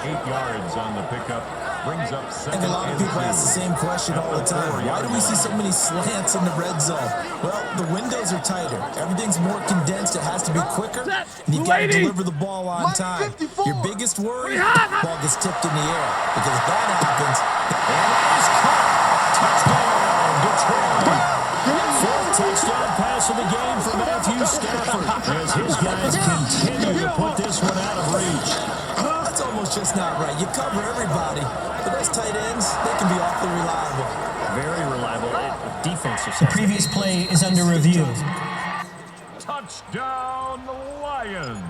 8 yards on the pickup. Brings up second. And a lot of people ask the same question all the time. Why do we see so many slants in the red zone? Well, the windows are tighter. Everything's more condensed. It has to be quicker. And you've got to deliver the ball on time. Your biggest worry, ball gets tipped in the air. Because if that happens, and it is caught. Touchdown, Detroit. Fourth touchdown pass of the game for Matthew Stafford as his guys continue to put this one out of reach. That's almost just not right. You cover everybody, but those tight ends, they can be awfully reliable. Very reliable. Defensive. The previous play is under review. Touchdown, Lions.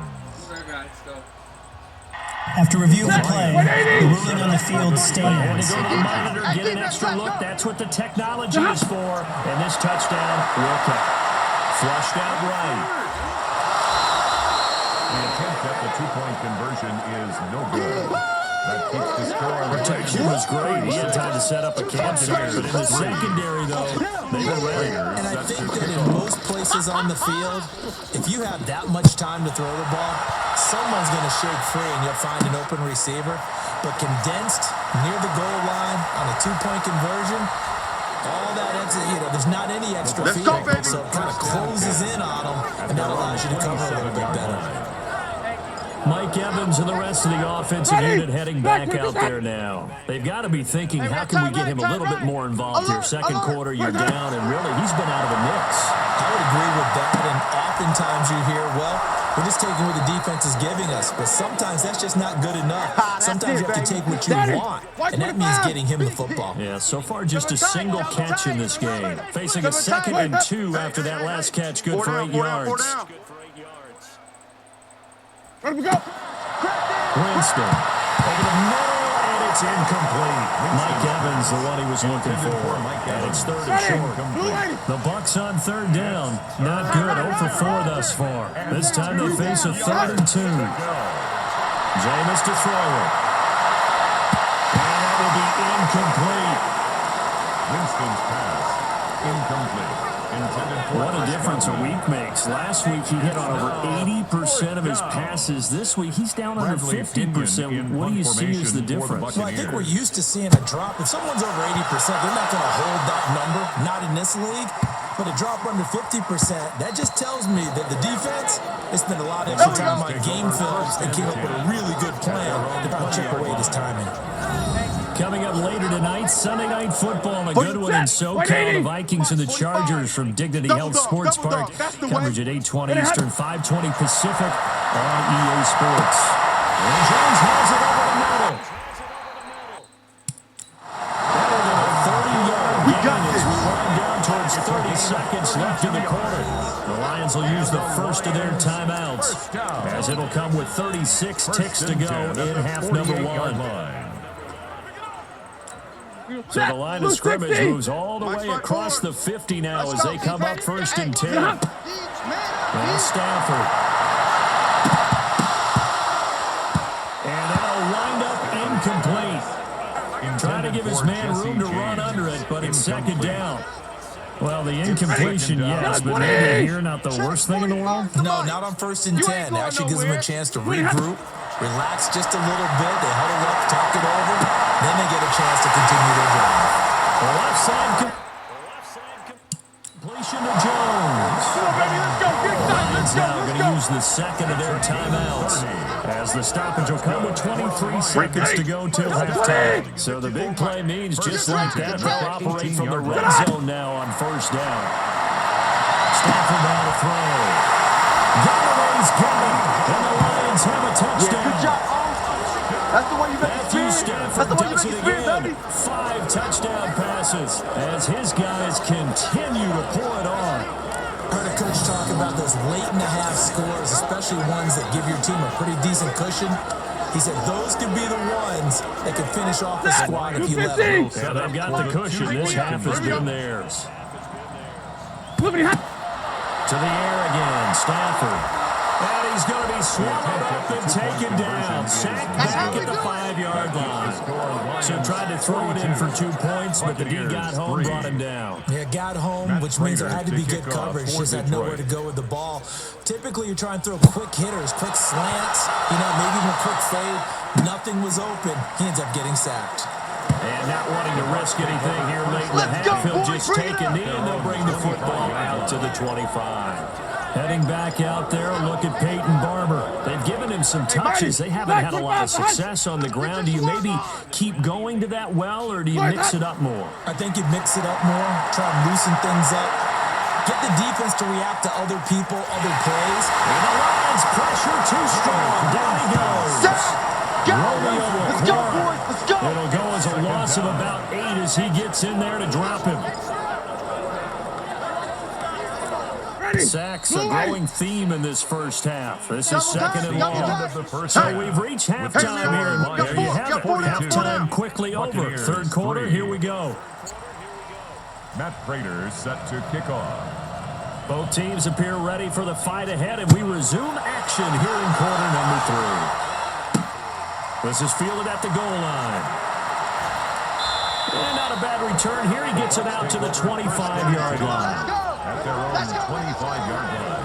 After review of the play, the ruling on the field stands. Go to the monitor, get an extra look. That's what the technology is for. And this touchdown will count. Flushed out right. The attempt at the two-point conversion is no good. That keeps the score. Protection was great. He had time to set up a camp here, but in the secondary, though, they were ready. And I think that in most places on the field, if you have that much time to throw the ball, someone's going to shake free and you'll find an open receiver. But condensed near the goal line on a two-point conversion, all that exit, there's not any extra field, so it kind of closes in on them, and that allows you to cover a little bit better. Mike Evans and the rest of the offensive unit heading back out there now. They've got to be thinking, how can we get him a little bit more involved here? Second quarter, you're down, and really, he's been out of the mix. I would agree with that, and oftentimes you hear, well, we're just taking what the defense is giving us, but sometimes that's just not good enough. Sometimes you have to take what you want, and that means getting him the football. Yeah, so far just a single catch in this game. Facing a 2nd and 2 after that last catch, good for 8 yards. Where we go? Winston over the middle, and it's incomplete. Mike Evans, the one he was looking for. And it's 3rd and short. The Bucs on 3rd down. Not good. 0 for 4 thus far. This time they face a 3rd and 2. Jameis to throw it. And that will be incomplete. Winston's pass, incomplete. What a difference a week makes. Last week he hit on over 80% of his passes. This week he's down under 50%. What do you see as the difference? Well, I think we're used to seeing a drop. If someone's over 80%, they're not going to hold that number, not in this league. But a drop under 50%, that just tells me that the defense has spent a lot of extra time on game films and came up with a really good plan to chip away this timing. Coming up later tonight, Sunday Night Football, a good one in SoCal. The Vikings and the Chargers from Dignity Health Sports Park. Coverage at 8:20 Eastern, 5:20 Pacific on EA Sports. And Jones has it over the middle. Better than a 30-yard gain as we wind down towards 30 seconds left in the quarter. The Lions will use the first of their timeouts, as it'll come with 36 ticks to go in half number 1. So the line of scrimmage moves all the way across the 50 now as they come up 1st and 10. Now Stafford. Trying to give his man room to run under it, but it's second down. Well, the incompletion, yes, but maybe here not the worst thing in the world? No, not on 1st and 10. It actually gives them a chance to regroup, relax just a little bit. They huddle up, talk it over, then they get a chance to continue their drive. The left side completion to Jones. Lions now going to use the second of their timeouts, as the stoppage will come with 23 seconds to go till halftime. So the big play means just like that, they'll operate from the red zone now on first down. Stafford now to throw. Galladay's got it, and the Lions have a touchdown. Good job, that's the way you make Matthew Stafford does it again. 5 touchdown passes as his guys continue to pour it on. Heard a coach talk about those late-in-the-half scores, especially ones that give your team a pretty decent cushion. He said those could be the ones that could finish off the squad if you let them. Yeah, they've got the cushion. This half has been theirs. To the air again, Stafford. And he's going to be swallowed up and taken down. Sacked back at the 5-yard line. So tried to throw it in for 2 points, but the D got home, brought him down. Yeah, got home, which means there had to be good coverage. Just had nowhere to go with the ball. Typically, you're trying to throw quick hitters, quick slants, maybe even a quick fade. Nothing was open. He ends up getting sacked. And not wanting to risk anything here late in the half, he'll just take a knee and they'll bring the football out to the 25. Heading back out there, look at Peyton Barber. They've given him some touches. They haven't had a lot of success on the ground. Do you maybe keep going to that well, or do you mix it up more? I think you mix it up more, try and loosen things up. Get the defense to react to other people, other plays. And the Lions pressure too strong. Down he goes. Let's go, boys. Let's go. It'll go as a loss of about 8 as he gets in there to drop him. Sacks a growing theme in this first half. This is second and long. So we've reached halftime here. There you have it. Halftime quickly over. Third quarter, here we go. Matt Prater set to kick off. Both teams appear ready for the fight ahead, and we resume action here in quarter number 3. This is fielded at the goal line. And not a bad return here. He gets it out to the 25-yard line. At their own 25-yard line.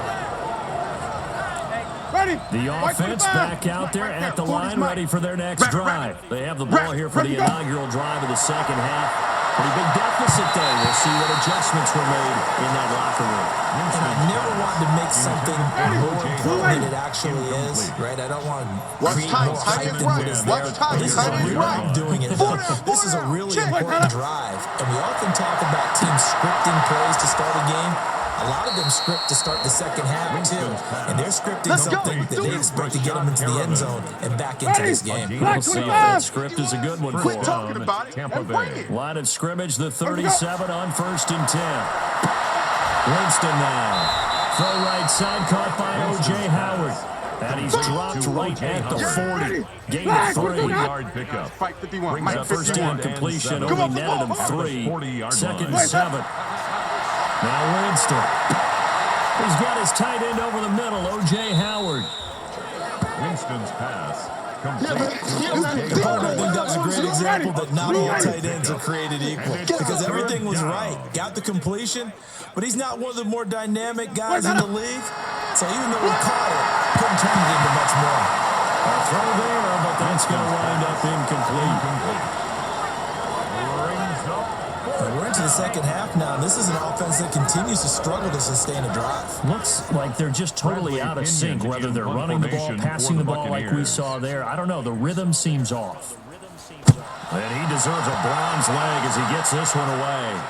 The offense back out there at the line, ready for their next drive. They have the ball here for the inaugural drive of the second half. Pretty big deficit, though. We'll see what adjustments were made in that locker room. And I never wanted to make something more important than it actually is, right? I don't want to create more hype than what is there. This is a real way of doing it. This is a really important drive. And we often talk about teams scripting plays to start a game. A lot of them script to start the second half, too. And they're scripting something that they expect to get them into the end zone and back into this game. We'll see if that script is a good one for Talking about it. Tampa Bay. Line of scrimmage, the 37 on 1st and 10. Winston now. Throw right side, caught by O.J. Howard. And he's dropped right at the 40. Gain of 3-yard pickup. Fight 51. Brings up first down completion, only netted him 3. Second and 7. Now Winston. He's got his tight end over the middle, O.J. Howard. Winston's pass. Complete. I think that's a great example that not all tight ends are created equal. Because everything was right. Got the completion, but he's not one of the more dynamic guys in the league. So even though he caught it, couldn't turn it into much more. A throw there, but that's going to wind up incomplete. We're into the second half now, and this is an offense that continues to struggle to sustain a drive. Looks like they're just totally out of sync, whether they're running the ball, passing the ball like we saw there. I don't know. The rhythm seems off. And he deserves a bronze leg as he gets this one away.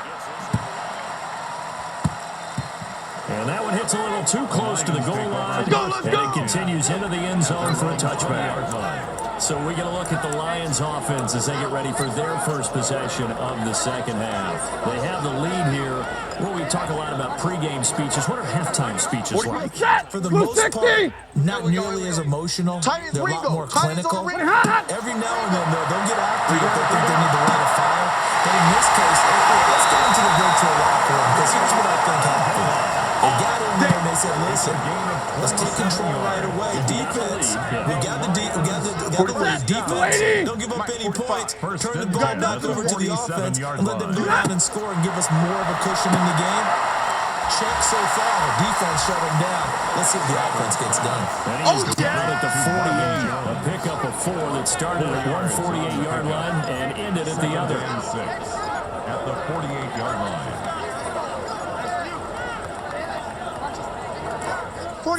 And that one hits a little too close to the goal line. And it continues into the end zone for a touchback. So we're going to look at the Lions offense as they get ready for their first possession of the second half. They have the lead here. Well, we talk a lot about pregame speeches. What are halftime speeches like? For the most part, not nearly as emotional. They're a lot more clinical. Every now and then, though, they'll get after you if they think they need to light a fire. But in this case, let's get into the virtual locker room, because here's what I think happened. They got in there and they said, listen, Let's take control right away. Defense. We got the lead. Defense. Don't give up any points. Turn the ball back over to the offense and let them go down and score and give us more of a cushion in the game. Check so far. The defense shut him down. Let's see if the offense gets done. And he's down at the 48. A pickup of 4 that started at 148-yard line and ended at the other. 6 at the 48-yard line.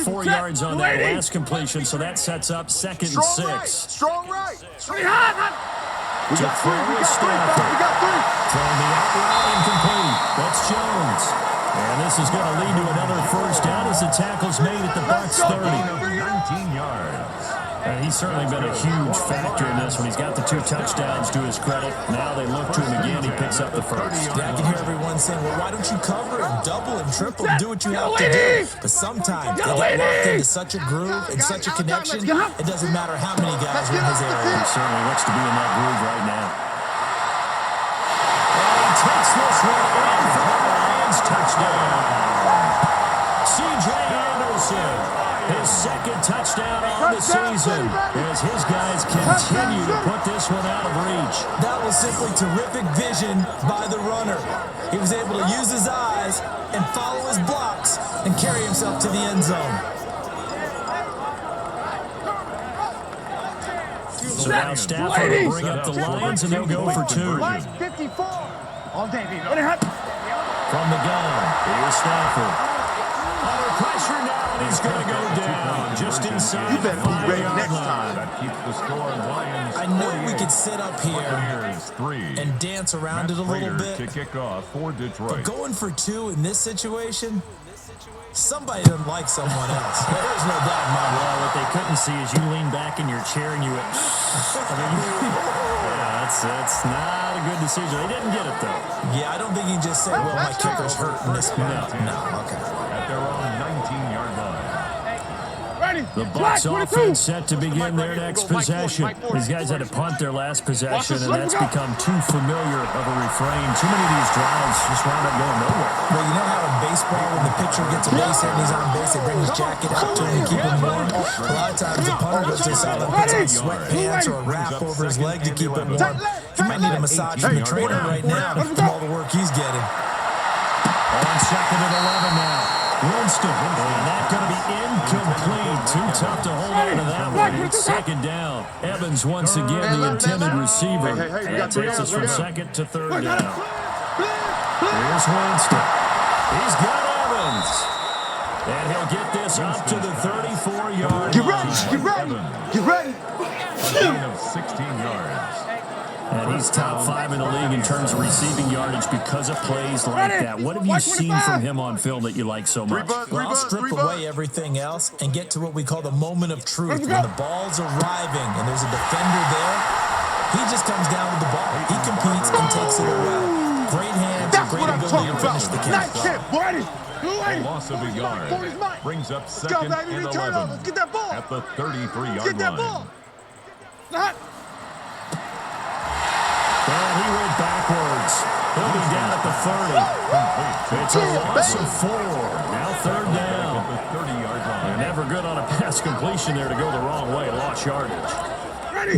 4 yards on that last completion, so that sets up 2nd and 6. Strong right. We got 3. Throwing the out route incomplete. That's Jones. And this is going to lead to another first down as the tackle's made at the Bucs 30. 19 yards. And he's certainly been a huge factor in this one. He's got the 2 touchdowns to his credit. Now they look to him again. He picks up the first. Yeah, I can hear everyone saying, well, why don't you cover him, double him, triple him, do what you have to do. But sometimes they get locked into such a groove and such a connection, it doesn't matter how many guys are in his area. He certainly looks to be in that groove right now. And he takes this one in for the Lions touchdown. C.J. Anderson. His 2nd touchdown on the season as his guys continue to put this one out of reach. That was simply terrific vision by the runner. He was able to use his eyes and follow his blocks and carry himself to the end zone. So now Stafford will bring up the Lions and they'll go for 2. 54. All day, baby. From the gun, here's Stafford. Under pressure now. He's going to go down just inside. You better be ready next time. That keeps the score Lions. I know we could sit up here and dance around it a little bit. To kick off for Detroit. But going for 2 in this situation, somebody doesn't like someone else. There's no doubt in my mind. Well, what they couldn't see is you lean back in your chair and you went, yeah, that's not a good decision. They didn't get it, though. Yeah, I don't think you can just say, well, my kicker's hurting this spot. No, okay. At their own 19-yard line. The Bucs offense set to begin their next possession. These guys had to punt their last possession, and that's become too familiar of a refrain. Too many of these drives just wound up going nowhere. Well, you know how in baseball, when the pitcher gets a base hit and he's on base, they bring his jacket out to him and keep him warm. A lot of times the punter goes to the sideline, puts on sweatpants or a wrap over his leg to keep him warm. He might need a massage from the trainer right now from all the work he's getting. On 2nd and 11 now. Winston, and that's going to be incomplete. Too tough to hold on to that one. It's 2nd down. Evans once again the intended receiver. That takes us from 2nd to 3rd down. Here's Winston. He's got Evans. And he'll get this up to the 34-yard line. Get ready. A gain of 16 yards. And he's top 5 in the league in terms of receiving yardage because of plays like that. What have you seen from him on film that you like so much? Well, I'll strip away everything else and get to what we call the moment of truth. When the ball's arriving and there's a defender there, he just comes down with the ball. He competes and takes it away. Great hands and great ability to finish the catch. A loss of a yard brings up 2nd and 11 at the 33-yard line. And he went backwards. He'll be down at the 30. It's a loss of 4. Now 3rd down. At the 30-yard line. Never good on a pass completion there to go the wrong way. Lost yardage.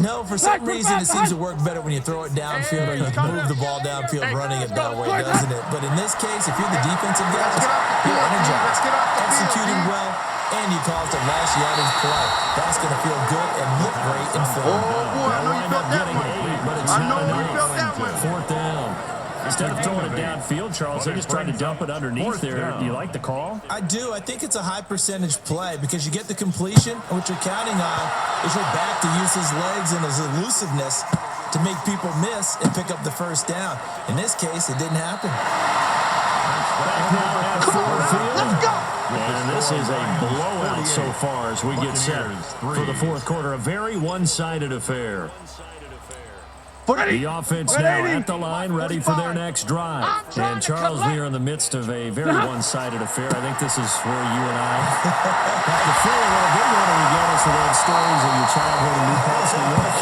No, for some reason it seems to work better when you throw it downfield or you move the ball downfield running it that way, doesn't it? But in this case, if you're the defensive guys, you're energized, executing well, and you caused a last yardage play. That's going to feel good and look great in film. I know you felt that one. But it's I not know you enough. felt that one. 4th down. Instead of throwing it downfield, Charles, they just tried to dump it underneath there. Do you like the call? I do. I think it's a high percentage play because you get the completion, and what you're counting on is your back to use his legs and his elusiveness to make people miss and pick up the first down. In this case, it didn't happen. Let's go. And this is a blowout so far as we get set for the 4th quarter. A very one-sided affair. The offense now at the line, ready for their next drive. And Charles, we are in the midst of a very one-sided affair. I think this is where you and I have to feel a little bit when we get us the stories of your childhood in New Paltz, New York.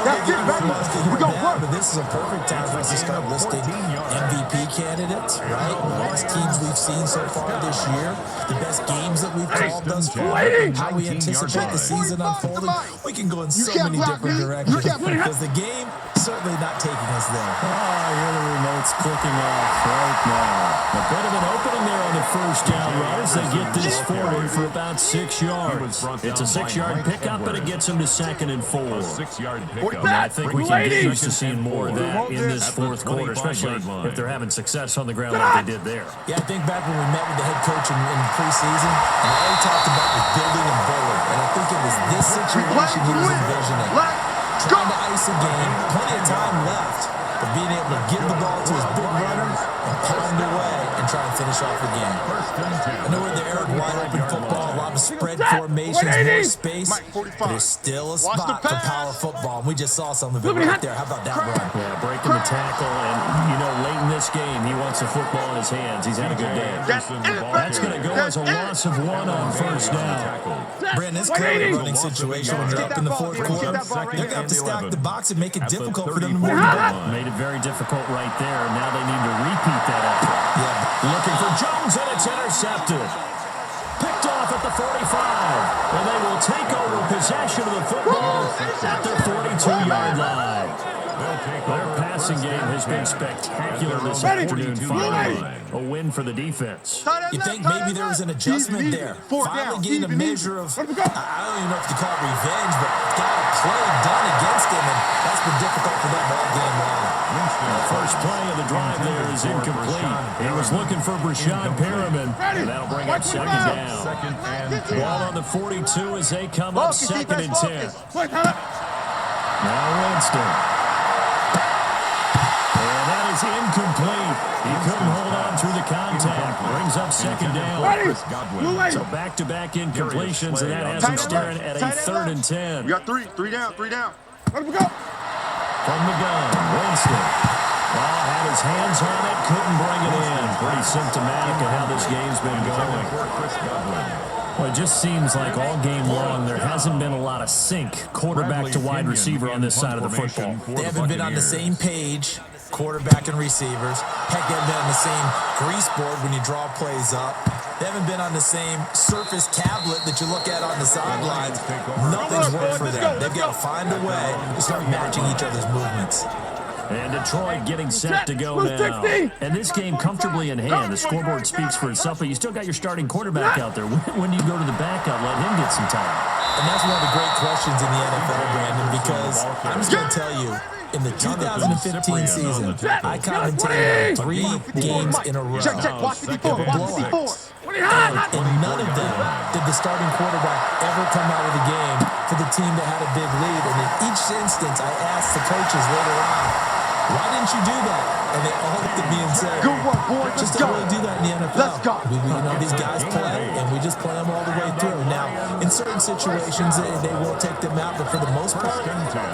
That's it, baby. We're going to work. Minnesota, this is a perfect time for us to start listing MVP candidates, right? The best teams we've seen so far this year, the best games that we've called thus far, how we anticipate the season unfolding. We can go in so many different directions because the game certainly not taking us there. Oh, here the remote's clicking off right now. A bit of an opening there on the first down run as they get this forward for about 6 yards. It's a 6-yard pickup, but it gets them to 2nd and 4. A 6-yard pickup. I think we can get used to seeing more of that in this fourth quarter, especially if they're having success on the ground like they did there. Yeah, I think back when we met with the head coach in preseason, and all he talked about was building and bullying. And I think it was this situation he was envisioning. Trying to ice a game, plenty of time left, but being able to give the ball to his big runner and pound away and try and finish off the game. I know we're the air wide open football, a lot of spread formations, more space, but there's still a spot for power football, and we just saw some of it right there. How about that run? Yeah, breaking the tackle, and, late in this game, he wants the football in his hands. He's had a good day. That's going to go as a loss of 1 on first down. Brandon, this current running situation when you're up in the fourth quarter, they're going to have to stack the box and make it difficult for them to move the ball. Made it very difficult right there. Now they need to repeat that effort. Yeah. Looking for Jones, and it's intercepted. Picked off at the 45, and they will take over possession of the football at their 42-yard line. Their passing game has been spectacular this afternoon. Finally, a win for the defense. You think maybe there was an adjustment there? Finally getting a measure of, I don't even know if you call it revenge, but got a play done against him, and that's been difficult for them all game long. The first play of the drive there is incomplete. He was looking for Brashad Perriman, and that'll bring up 2nd down. Ball on the 42 as they come up 2nd and 10. Now Winston. And that is incomplete. He couldn't hold on through the contact. Brings up 2nd down. So back-to-back incompletions, and that has him staring at a 3rd and 10. We got three down. From the gun, Winston. Well, had his hands on it, couldn't bring it in. Pretty symptomatic of how this game's been going. Well, it just seems like all game long there hasn't been a lot of sync quarterback to wide receiver on this side of the football. They haven't been on the same page, quarterback and receivers. Heck, they haven't been on the same grease board when you draw plays up. They haven't been on the same surface tablet that you look at on the sidelines. Nothing's worked for them. They've got to find a way to start matching each other's movements. And Detroit getting set to go now. And this game comfortably in hand. The scoreboard speaks for itself, but you still got your starting quarterback out there. When do you go to the backup, let him get some time? And that's one of the great questions in the NFL, Brandon, because I'm just going to tell you, in the 2015 season, I commentated on 3 games in a row. Watch 54. And none of them did the starting quarterback ever come out of the game for the team that had a big lead. And in each instance, I asked the coaches later on, why didn't you do that? And they all looked at me and said, good work, boys. Just don't really do that in the NFL. Let's go. These guys play, and we just play them all the way through. Now, in certain situations, they will take them out, but for the most part,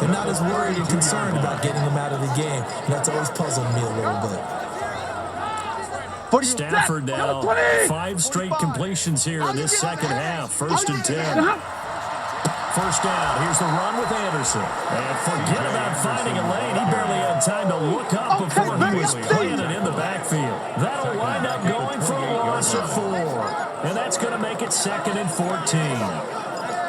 they're not as worried and concerned about getting them out of the game. And that's always puzzled me a little bit. Stafford now, 5 straight completions here in this second half. 1st and 10. First down, here's the run with Anderson. And forget about finding a lane. He barely had time to look up before he was planted in the backfield. That'll wind up going for a loss of 4. And that's going to make it 2nd and 14.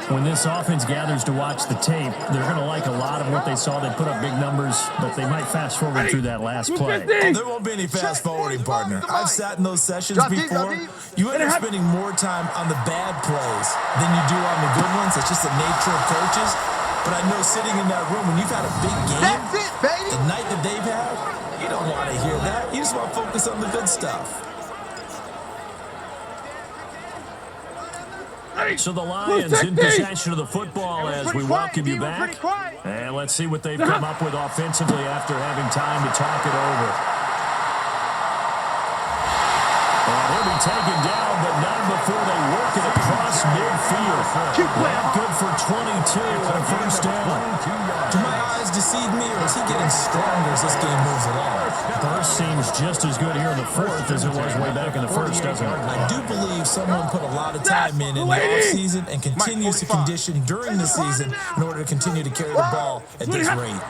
When this offense gathers to watch the tape, they're going to like a lot of what they saw. They put up big numbers, but they might fast forward through that last play. Oh, there won't be any fast forwarding, partner. I've sat in those sessions before. You end up spending more time on the bad plays than you do on the good ones. It's just the nature of coaches. But I know sitting in that room, when you've had a big game, the night that they've had, you don't want to hear that. You just want to focus on the good stuff. So the Lions in possession of the football as we welcome you back. And let's see what they've come up with offensively after having time to talk it over. And he'll be taken down, but not before they work it across midfield. Good for 22 on a first down. Do my eyes deceive me, or is he getting stronger as this game moves along? Burst seems just as good here in the 4th as it was way back in the 1st, doesn't it? I do believe someone put a lot of time in the offseason and continues to condition during the season in order to continue to carry the ball at this rate.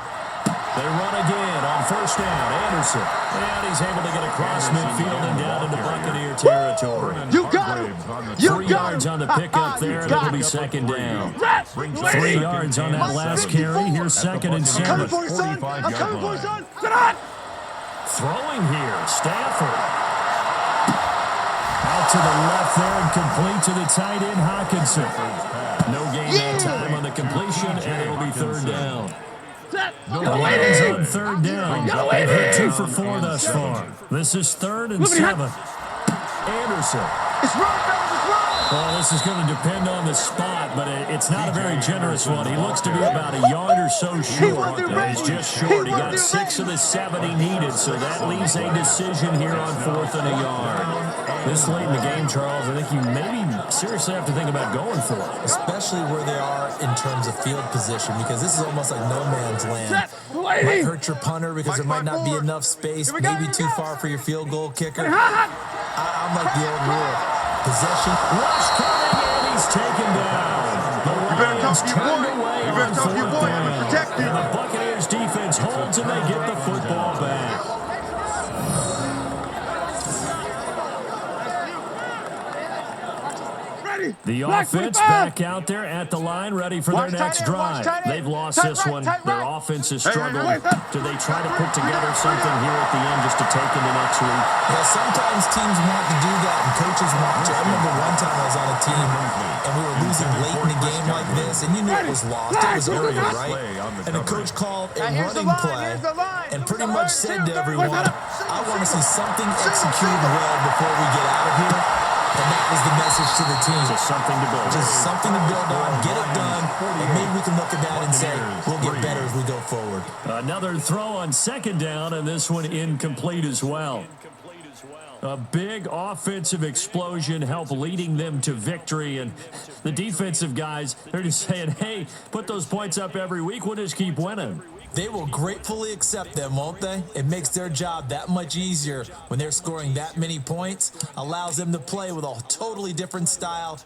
They run again on first down. Anderson. And he's able to get across midfield and down into Buccaneer territory. You got him. 3 yards on the pickup there, and it'll be second down. 3 yards on that last carry. Here's second and 7. I'm coming for you, son. I'm coming for you, son. Throwing here, Stafford. Out to the left there and complete to the tight end, Hawkinson. No gain that time on the completion, and it'll be third down. The Lions on third down. They've hit 2 for 4 thus far. This is 3rd and 7. Anderson. It's run, fellas, it's run. Well, this is going to depend on the spot, but it's not a very generous one. He looks to be about a yard or so short. He's just short. He got 6 of the 7 he needed, so that leaves a decision here on 4th and a yard. This late in the game, Charles, I think you maybe seriously have to think about going for it. Especially where they are in terms of field position, because this is almost like no man's land. Might hurt your punter because there might not be enough space, maybe too far for your field goal kicker. I'm like the old rule. Possession. Rush coming, and he's taken down. The Lions turned away on 4th down. And the Buccaneers defense holds, and they get the football back. The offense back out there at the line, ready for their next drive. They've lost this one. Their offense has struggled. Do they try to put together something here at the end just to take into next week? Yeah, sometimes teams want to do that, and coaches want to. I remember one time I was on a team, and we were losing late in a game like this, and you knew it was lost. It was early, right? And the coach called a running play and pretty much said to everyone, I want to see something executed well before we get out of here. And that was the message to the team. Just something to build. Just something to build on, get it done, and maybe we can look at that and say, we'll get better as we go forward. Another throw on second down, and this one incomplete as well. A big offensive explosion helped leading them to victory, and the defensive guys, they're just saying, hey, put those points up every week, we'll just keep winning. They will gratefully accept them, won't they? It makes their job that much easier when they're scoring that many points, allows them to play with a totally different style.